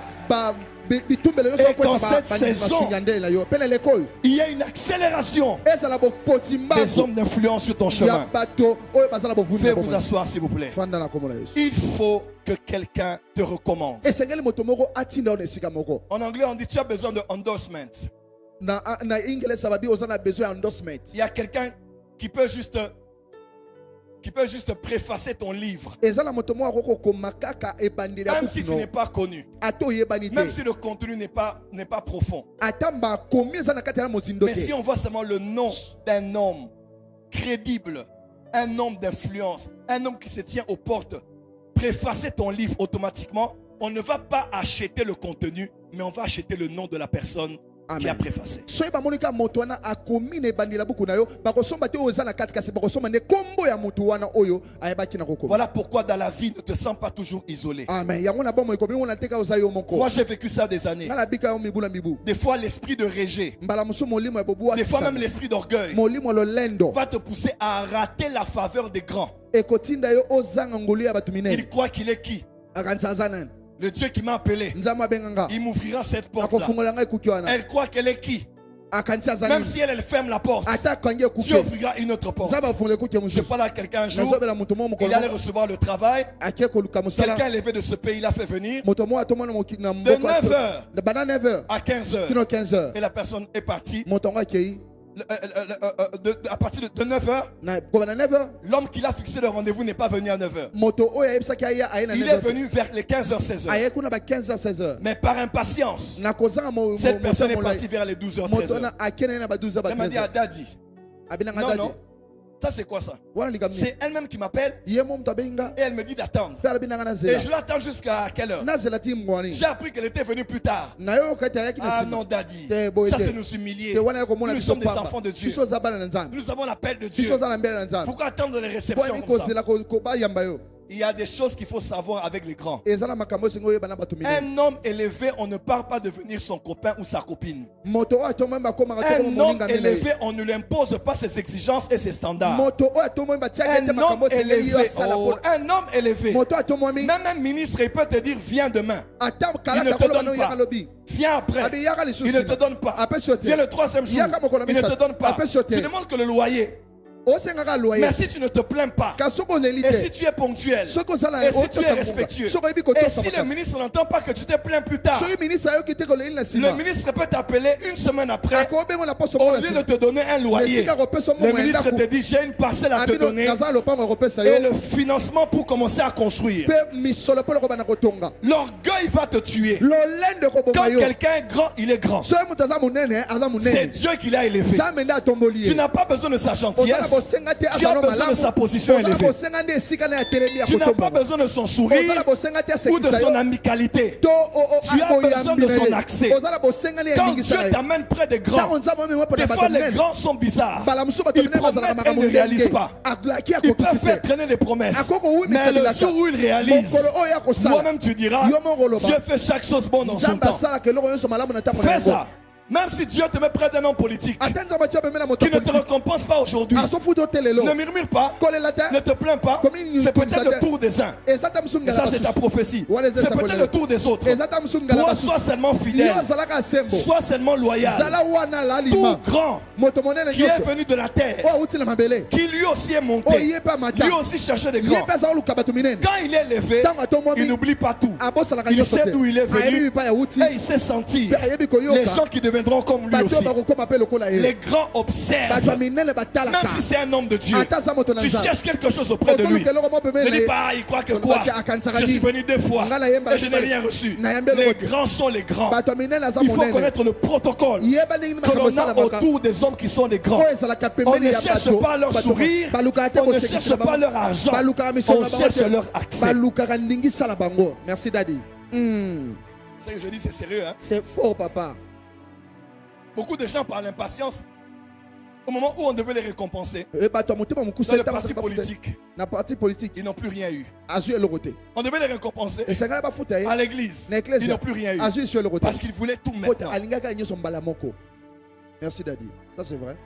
S2: bitumbelo nyonso
S1: Et dans cette
S2: akwisa
S1: saison,
S2: basinga ndele na yo mpe na eleko oyo
S1: il y a une accélération
S2: ezala bokoti
S1: des
S2: mbangu
S1: hommes d'influence sur ton
S2: ya
S1: chemin.
S2: bato oyo baza na bovumi
S1: Veuillez
S2: na
S1: vous
S2: bomoi.
S1: asseoir, s'il vous plaît.
S2: fanda na kombo na yesu
S1: Il faut que quelqu'un te recommande.
S2: esengeli moto moko atinda yo na esika moko
S1: En anglais, on dit tu as besoin de endorsement.
S2: na ingelesa babi oza na besoin ya endorsement
S1: Il y a quelqu'un qui peut juste préfacer ton livre.
S2: eza na moto moko akoki kokoma kaka ebandeli ya
S1: Même si tu n'es
S2: buku
S1: pas connu.
S2: ata oyebani
S1: Même
S2: te
S1: si le contenu n'est pas profond.
S2: ata makomi eza na kati ya mozindo
S1: Mais si
S2: te
S1: on voit seulement le nom d'un homme crédible, un homme d'influence, un homme qui se tient aux portes, préfacer ton livre automatiquement, on ne va pas acheter le contenu, mais on va acheter le nom de la personne qui a préfacé.
S2: soki bamoni kaka moto wana akomi na ebandeli ya buku na yo bakosomba te oyo eza na kati kasi bakosomba nde kombo ya motu wana oyo ayebaki na kokoma
S1: Voilà pourquoi dans la vie, ne te sens pas toujours isolé.
S2: amen yango na bomoi ekomi ngona te kaka oza yo moko
S1: Moi, j'ai vécu ça des années.
S2: nga na bika yo mibu na mibu
S1: Des fois, l'esprit de rejet,
S2: mbala mosusu molimo ya bobu
S1: des fois même
S2: akisa
S1: l'esprit d'orgueil
S2: molimo lolendo
S1: va te pousser à rater la faveur des grands.
S2: ekotinda yo ozanga ngolu ya bato
S1: Il
S2: minene
S1: croit qu'il est qui?
S2: akanisa aza nani
S1: Le Dieu qui m'a appelé.
S2: nzambe abenganga
S1: Il m'ouvrira cette porte-là.
S2: akofungola ngai ekuki wana
S1: Elle croit qu'elle est qui?
S2: akanisi aza
S1: Même
S2: nini
S1: si elle ferme la porte,
S2: ata akangi
S1: Dieu
S2: ekuki
S1: ouvrira une autre porte.
S2: nzambe afungola ekuki ya
S1: Je
S2: mosusu
S1: parle à quelqu'un un jour,
S2: nazobela moto moko
S1: il allait
S2: mokolo
S1: recevoir le travail.
S2: ake koluka mosala
S1: Quelqu'un élevé de ce pays l'a fait venir
S2: moto moko atomona mokili na
S1: de
S2: mboka
S1: 9h
S2: bana 9h
S1: à 15h.
S2: kino 15h
S1: Et la personne est partie.
S2: moto yango akei
S1: à partir de 9h,
S2: na koma na 9h
S1: l'homme qui l'a fixé le rendez-vous n'est pas venu à 9h.
S2: moto oyo ayebisaki aya aye na
S1: Il est
S2: 9h
S1: venu vers les 15h, 16h.
S2: aye kuna ba 15h 16h
S1: Mais par impatience,
S2: na kozanga
S1: cette personne est partie vers les 12h,
S2: moto
S1: 13h.
S2: na akene na ba 12h ba
S1: Elle m'a dit à
S2: 13h
S1: Daddy.
S2: abinanga
S1: Non,
S2: dadi
S1: non. Ça, c'est quoi ça?
S2: wana likamni
S1: C'est elle-même qui m'appelle
S2: yemo mtu abenga
S1: et elle me dit d'attendre.
S2: pe abinanga na
S1: Et
S2: zela
S1: je l'attends jusqu'à quelle heure?
S2: na zela ti mwani
S1: J'ai appris qu'elle était venue plus tard.
S2: na yo kati ayaki na
S1: Ah
S2: sima
S1: non, Daddy.
S2: Te boy
S1: Ça,
S2: te.
S1: c'est nous humilier.
S2: te wana yako mona
S1: Nous
S2: biso
S1: sommes des
S2: pamba.
S1: enfants de Dieu.
S2: biso za bana na nzambe
S1: Nous avons l'appel de Dieu.
S2: biso za na mbele na nzambe
S1: Pourquoi attendre les réceptions
S2: poni
S1: comme ça?
S2: kozela koba yamba yo
S1: Il y a des choses qu'il faut savoir avec les grands.
S2: ezala makambo singo yeba na bato minene
S1: Un homme élevé, on ne parle pas de devenir son copain ou sa copine.
S2: moto oyo atomoi bakoma
S1: Un homme élevé, on ne lui impose pas ses exigences et ses standards.
S2: moto oyo atomoi batiaki ete
S1: Un homme
S2: makambo sengeli yo
S1: élevé,
S2: asala
S1: oh, un homme élevé,
S2: moto atomwami
S1: même un ministre, il peut te dire viens demain.
S2: ata
S1: Il ne
S2: kalata
S1: te
S2: koloba
S1: donne
S2: no
S1: pas.
S2: yaka lobi
S1: Viens après.
S2: abi yaka
S1: Il
S2: lisusu
S1: ne te donne pas.
S2: apesi yo te
S1: Viens le troisième jour.
S2: Yaka mokolo
S1: Il ne te
S2: misato.
S1: donne pas.
S2: Apesi yo te.
S1: Tu demandes que le loyer.
S2: osengaka loyer
S1: Mais si tu ne te plains pas,
S2: kasi soki oleli
S1: et si
S2: te
S1: tu es ponctuel,
S2: soki ozala
S1: et si tu es respectueux,
S2: soki oyebi
S1: et si le
S2: kotosa
S1: ministre n'entend pas que tu te plains plus tard,
S2: soki ministre ayoki te koleli na nsima
S1: le ministre peut t'appeler une semaine après.
S2: akobengo na poso
S1: Au lieu de te donner un loyer,
S2: esika kopesa
S1: le
S2: momo ya
S1: ministre te
S2: ndako
S1: dit j'ai une parcelle à te
S2: abino
S1: donner
S2: naza lopango akopesa
S1: et
S2: yo
S1: le financement pour commencer à construire.
S2: mpe misolo mpo lokobana kotonga
S1: L'orgueil va te tuer.
S2: lolende koboma
S1: Quand
S2: yo
S1: quelqu'un est grand, il est grand.
S2: soki moto aza monene aza
S1: C'est
S2: monene
S1: Dieu qui l'a élevé.
S2: nzambe nde atomboli
S1: Tu
S2: ye
S1: n'as pas besoin de sa
S2: ozala
S1: gentillesse.
S2: bosenga te
S1: Tu as
S2: azala
S1: besoin de sa
S2: malamu
S1: position
S2: ozala
S1: élevée.
S2: bosenga nde esika na ya telemi ya
S1: Tu n'as pas
S2: kotomboka
S1: besoin de son
S2: ozala
S1: sourire
S2: bosenga te
S1: ou de
S2: asekisa
S1: son
S2: yo
S1: amicalité.
S2: to
S1: Tu as besoin de son accès.
S2: ozala bosenga nde
S1: Quand Dieu
S2: yalingisa yo
S1: t'amène près des
S2: ntango
S1: grands,
S2: nzambe omema mpo
S1: des
S2: na
S1: fois
S2: bato
S1: les
S2: minene
S1: grands sont bizarres.
S2: mbala mosusu bato
S1: Ils
S2: minene bazalaka
S1: promettent et
S2: makambo
S1: ne réalisent
S2: ndenge
S1: pas.
S2: alaki
S1: Ils peuvent
S2: akokisi
S1: faire
S2: te
S1: traîner des promesses.
S2: akoko wi
S1: Mais le
S2: misalelaka
S1: jour où ils réalisent,
S2: mokolo oyo akosala
S1: toi-même tu diras,
S2: yo moko oloba
S1: Dieu fait chaque chose bonne dans son
S2: nzambe
S1: temps.
S2: asalaka eloko nyonso malamu na ntango na
S1: Fais
S2: yango
S1: ça. Même si Dieu te met près d'un homme politique
S2: ata nzambe atia pembeni na moto
S1: qui ne te
S2: politique
S1: récompense pas aujourd'hui,
S2: asofuta te lelo
S1: ne murmure pas,
S2: kolela te
S1: ne te plains pas. C'est peut-être le tour des uns.
S2: eza ta
S1: Et
S2: mosungala
S1: ça, c'est ta prophétie.
S2: Voilà,
S1: C'est peut-être le tour des autres.
S2: eza ta mosungala
S1: Toi, sois seulement fidèle.
S2: yo azalaka asembo
S1: Sois seulement loyal.
S2: zala wana la
S1: Tout
S2: alima
S1: grand
S2: moto monene
S1: qui est
S2: nyonso
S1: venu de la terre,
S2: oyo awuti na mabele
S1: qui lui aussi est
S2: oyo
S1: monté,
S2: ye mpe amata
S1: lui aussi cherchait des
S2: ye
S1: grands.
S2: mpe aza koluka bato minene
S1: Quand il est élevé,
S2: ntango atomwami
S1: il n'oublie pas tout.
S2: abosalaka
S1: Il
S2: nyonso
S1: sait
S2: te
S1: d'où il est
S2: ayebi
S1: venu
S2: bipai awuti
S1: et il sait sentir
S2: mpe ayebi
S1: les
S2: koyoka
S1: gens qui deviendront comme lui
S2: bato
S1: aussi.
S2: oyo bakokoma mpe lokola ye
S1: Les grands
S2: bato ya
S1: observent.
S2: minene batalaka
S1: Même si c'est un homme de Dieu,
S2: ata aza moto na
S1: tu
S2: nzambe
S1: cherches quelque chose auprès de lui.
S2: ozoluka eloko mo
S1: Ne dis
S2: pembeni
S1: pas, il croit que quoi? Je suis venu 2 fois et je n'ai rien reçu. Les grands sont les grands.
S2: bato ya minene aza
S1: Il faut
S2: monene
S1: connaître le protocole
S2: yeba ndenge nini
S1: que
S2: makambo
S1: l'on a
S2: esalamaka
S1: autour des hommes qui sont les grands.
S2: oyo ezalaka
S1: On
S2: pembeni
S1: ne
S2: ya
S1: cherche
S2: bato
S1: pas leur sourire,
S2: balukaka te
S1: on ne
S2: kosekisa
S1: cherche pas leur argent,
S2: balukaka misolo
S1: on
S2: na bango
S1: cherche
S2: te
S1: leur accès.
S2: balukaka ndingisa na bango merci dadi
S1: C'est que je dis, c'est sérieux. Hein?
S2: c'est fort papa
S1: Beaucoup de gens par l'impatience, au moment où on devait les récompenser,
S2: bato ya motema
S1: dans
S2: mokuse
S1: le parti politique,
S2: na parti politique
S1: ils n'ont plus rien eu.
S2: azwi eloko te
S1: On devait les récompenser
S2: esengeli bafuta ye
S1: à l'église,
S2: na
S1: ils
S2: eklezia
S1: n'ont plus rien eu.
S2: azwi esi eloko te
S1: Parce qu'ils voulaient tout
S2: po
S1: maintenant.
S2: alingaka nyonso mbala moko merci dadi ça c'est vrai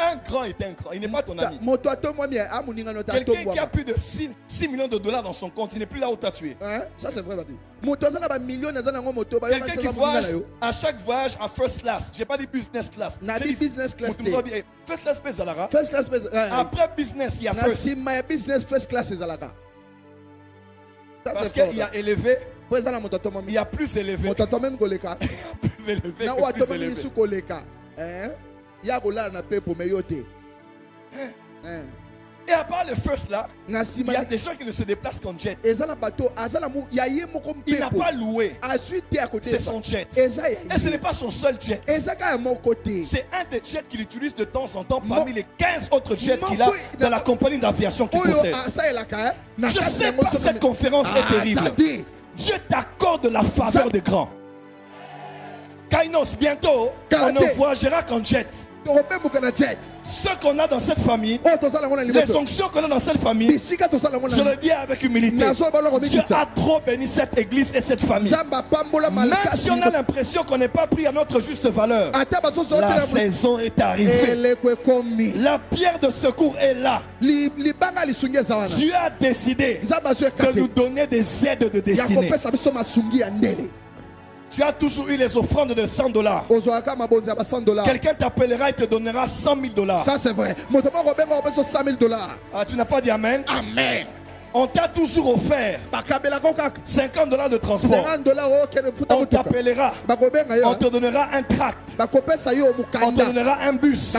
S1: Un grand est un grand, il n'est pas ton ami.
S2: moto atomwami amoningano te
S1: Quelqu'un qui a
S2: atombwama
S1: plus de 6 millions de dollars dans son compte, il n'est plus là où tu as tué.
S2: Hein? Ça c'est vrai badi moto aza na bamillion aza nango moto
S1: Quelqu'un qui
S2: bayoka
S1: voyage
S2: na yo
S1: à chaque voyage en first class. J'ai pas dit business class.
S2: na
S1: J'ai
S2: bi
S1: dit
S2: business class
S1: Mutu Mzobi, eh, first class pèse à la
S2: first class
S1: Après business, il y a
S2: na
S1: first.
S2: nsima ya business first class ezalaka ça
S1: Parce
S2: c'est fort
S1: qu'il y a élevé,
S2: po eza na moto
S1: il
S2: atomwami
S1: y a plus élevé.
S2: moto atomemi koleka
S1: Plus élevé
S2: na
S1: que
S2: oyo
S1: plus
S2: atomemi
S1: élevé.
S2: lisu koleka ya kolala na pepo me yo te
S1: Et à part le first là,
S2: na
S1: il
S2: nsima
S1: y a des gens qui ne se déplacent qu'en jet.
S2: eza na bato aza na ya ye moko
S1: Il n'a
S2: mpepo
S1: pas loué.
S2: azwi te ya kote
S1: C'est son jet.
S2: eza ya
S1: Et ce
S2: ye
S1: n'est pas son seul jet.
S2: eza kaka moko te
S1: C'est un des jets qu'il utilise de temps en temps parmi les 15 autres jets qu'il a dans la compagnie d'aviation qu'il
S2: oyo
S1: possède.
S2: asalelaka na
S1: Je
S2: kati
S1: sais
S2: yango
S1: pas,
S2: soki-
S1: cette conférence est terrible.
S2: Tadi.
S1: Dieu t'accorde la faveur des grands. Kainos, bientôt, on
S2: Karaté.
S1: ne voyagera qu'en jet.
S2: tokopembuka na jet
S1: Ce qu'on a dans cette famille,
S2: oyo tozala yango na
S1: les
S2: liboso
S1: onctions qu'on a dans cette famille,
S2: bisika tozala yango
S1: je
S2: na
S1: le dis avec humilité.
S2: Nazo baloko
S1: Dieu
S2: mikitsa.
S1: a trop béni cette église et cette famille.
S2: nzambe apambola
S1: Même
S2: malakasi
S1: si on a l'impression qu'on n'est pas pris à notre juste valeur,
S2: ata basoso
S1: la
S2: otela
S1: saison est arrivée.
S2: eleko ekomi
S1: La pierre de secours est là.
S2: libanga lisungi eza wana
S1: Dieu a décidé
S2: nzambe azwi eka
S1: de nous
S2: te
S1: donner des aides de
S2: ya
S1: destinée.
S2: kopesa biso masungi ya ndele
S1: Tu as toujours eu les offrandes de $100.
S2: ozwaka mabonzi ya ba $100
S1: Quelqu'un t'appellera et te donnera $100 000.
S2: ça c'est vrai moto moko obenga opesa $100 000
S1: Ah, tu n'as pas dit Amen.
S2: amen
S1: On t'a toujours offert $50 de transport. On t'appellera. On te donnera un tract. On te donnera un bus.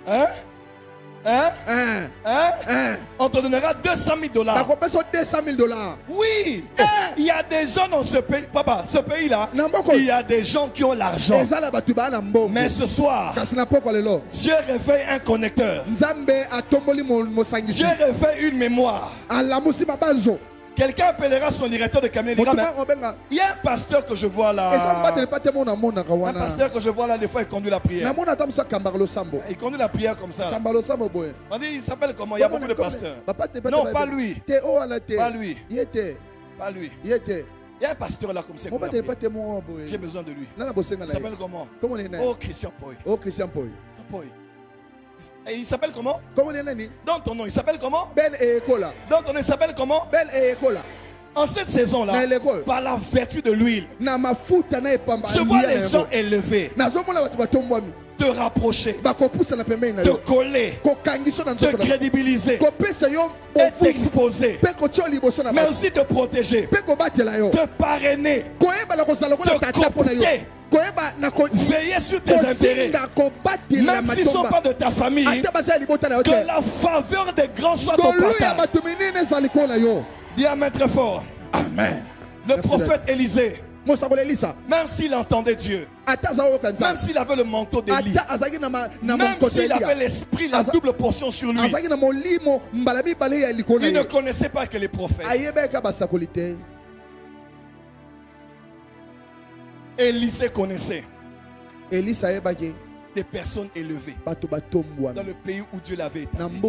S1: Hein? On te donnera $200,000. Oui. Il y a des gens dans ce pays. Papa, ce pays-là, il y a des gens qui ont l'argent. Mais ce soir, Dieu réveille un connecteur. Dieu réveille une mémoire. Quelqu'un appellera son directeur de cabinet. Il y a un pasteur que je vois là. Un pasteur que je vois là, des fois, il conduit la prière. Il conduit la prière comme ça. On dit, il s'appelle comment? Il y a beaucoup de pasteurs. Non, pas lui. Pas lui. Pas lui. Il y a un pasteur là comme ça. J'ai besoin de lui. Il s'appelle comment? Oh, Christian Poy. Et il s'appelle comment? Dans ton nom, il s'appelle comment? Dans ton nom, il s'appelle comment? En cette saison-là, par la vertu de l'huile, je vois les gens élevés te rapprocher, te coller, te crédibiliser, et t'exposer, mais aussi te protéger, te parrainer, te coopter, veiller sur tes intérêts, même s'ils ne sont pas de ta famille, que la faveur des grands soit ton partage. Dis amen très fort.
S2: Amen.
S1: Le prophète Élisée, même s'il entendait Dieu, même s'il avait le manteau d'Élie, même s'il avait l'esprit, la double portion sur lui, il ne connaissait pas que les prophètes. Élisée connaissait des personnes élevées dans le pays où Dieu l'avait établi.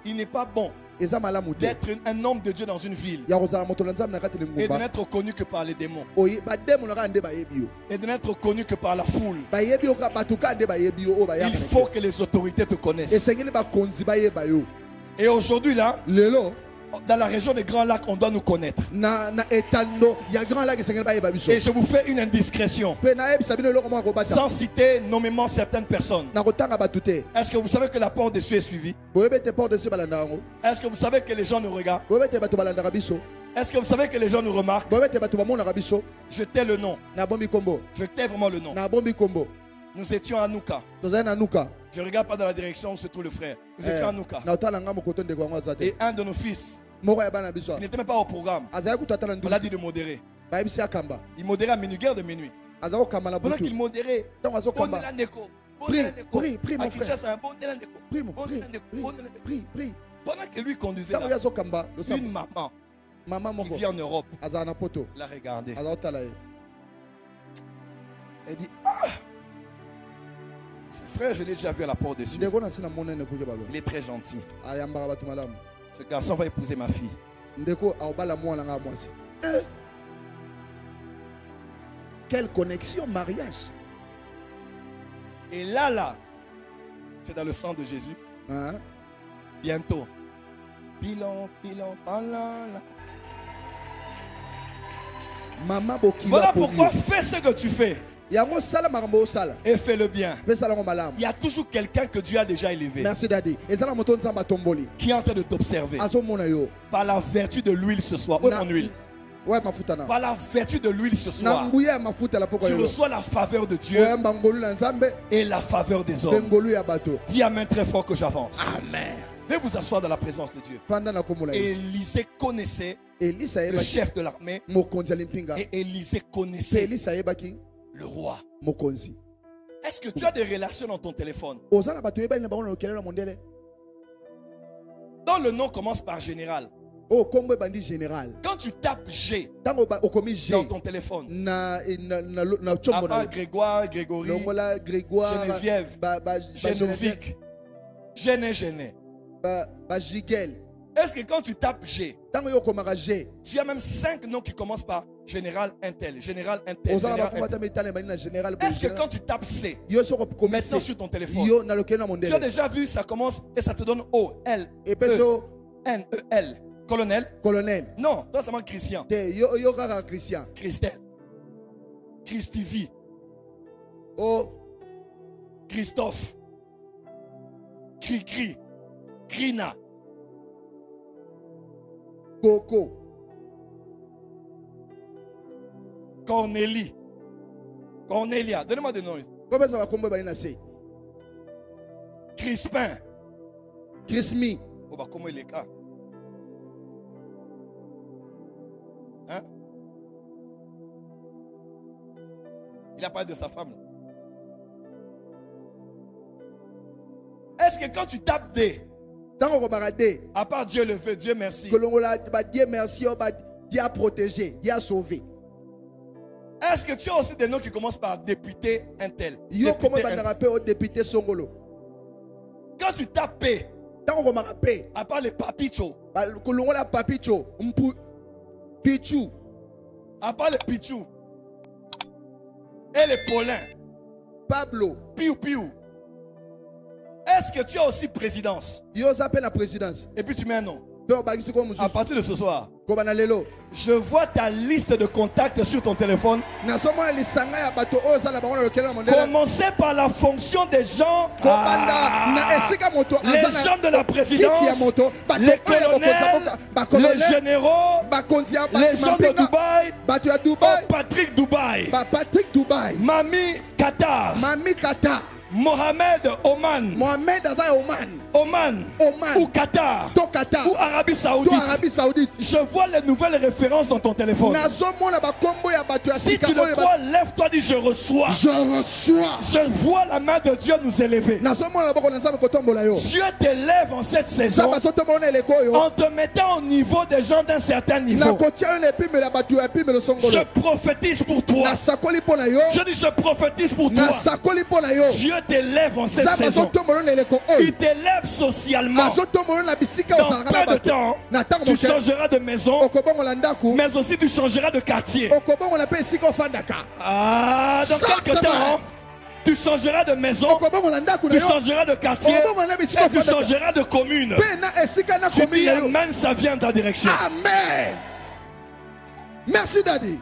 S1: Il n'est pas bon d'être un homme de Dieu dans une ville et de n'être connu que par les démons et de n'être connu que par la foule. Il faut que les autorités te connaissent. Et aujourd'hui là, dans la région des Grands Lacs, on doit nous connaître. Et je vous fais une indiscrétion, sans citer nommément certaines personnes. Est-ce que vous savez que la porte des cieux est suivie? Est-ce que vous savez que les gens nous regardent? Est-ce que vous savez que les gens nous remarquent? Je tais le nom. Je tais vraiment le nom. Nous étions à Nouka. Je ne regarde pas dans la direction où se trouve le frère. Nous étions à Nouka. Et un de nos fils, il n'était même pas au programme, on l'a dit de modérer. Il modérait à minuit, guerre de minuit. Pendant qu'il modérait, pendant que lui conduisait là, une maman qui vit en Europe l'a regardé. Elle dit, ah, ce frère, je l'ai déjà vu à la porte dessus. Il est très gentil. Ce garçon va épouser ma fille.
S2: Quelle connexion, mariage.
S1: Et là, c'est dans le sang de Jésus. Bientôt. Pilon, voilà pourquoi fais ce que tu fais. Et fais-le bien. Il y a toujours quelqu'un que Dieu a déjà élevé qui est en train de t'observer. Par la vertu de l'huile ce soir. Par la vertu de l'huile ce soir, tu reçois la faveur de Dieu et la faveur des hommes. Dis amen très fort que j'avance.
S2: Amen.
S1: Veuillez vous asseoir dans la présence de Dieu. Élisée connaissait le chef de l'armée. Et Élisée connaissait le roi. Est-ce que tu as des relations dans ton téléphone dont le nom commence par général? Quand tu tapes G dans ton téléphone, à part Grégoire, Grégory, Geneviève, Génovique, Géné. Est-ce que quand tu tapes G, tu as même 5 noms qui commencent par général Intel, général Intel, général Intel. Est-ce que quand tu tapes C, maintenant sur ton téléphone, tu as déjà vu, ça commence et ça te donne O, L, E, N, E, L. Colonel? Non, toi seulement Christian. Christelle. Christivi. Christophe. Cricri. Crina.
S2: Coco.
S1: Cornélie. Cornélia. Donnez-moi des noms.
S2: Comment ça va combo balina c'est?
S1: Crispin.
S2: Crismi.
S1: Oh bah comment il est cas? Hein? Il a parlé de sa femme. Est-ce que quand tu tapes D, à part Dieu le fait, Dieu merci,
S2: Dieu merci, Dieu a protégé, Dieu a sauvé.
S1: est-ce que tu as aussi des noms qui commencent par député un tel?
S2: Yo comment
S1: Député un tel.
S2: va rappeler au député Songolo?
S1: Quand tu tapes P,
S2: Tant qu'on m'a rappelé,
S1: à part les papichos,
S2: la papicho, pichu,
S1: à part les pichou et les Paulins,
S2: Pablo,
S1: piou piou, est-ce que tu as aussi présidence?
S2: yo s'appelle la présidence.
S1: Et puis tu mets un nom.
S2: À
S1: À partir de ce soir, je vois ta liste de contacts sur ton téléphone. Commencez par la fonction des gens, les gens de la présidence, les colonels, les généraux, les gens de Dubaï, Patrick Dubaï, Mami Qatar, Mohamed Oman, Oman ou Qatar ou Arabie Saoudite. Je vois les nouvelles références dans ton téléphone. Si tu le crois, lève-toi, dis je reçois. Je vois la main de Dieu nous élever. Dieu t'élève en cette saison en te mettant au niveau des gens d'un certain niveau. Je prophétise pour toi. Je dis je prophétise pour toi. Dieu t'élève en cette saison. Il t'élève socialement. Dans peu de temps, tu changeras de maison, mais aussi tu changeras de quartier. Ah, dans quelques temps, tu changeras de maison, tu changeras de quartier et tu changeras de commune. Tu dis Amen, ça vient dans ta direction.
S2: Amen. Merci, Daddy.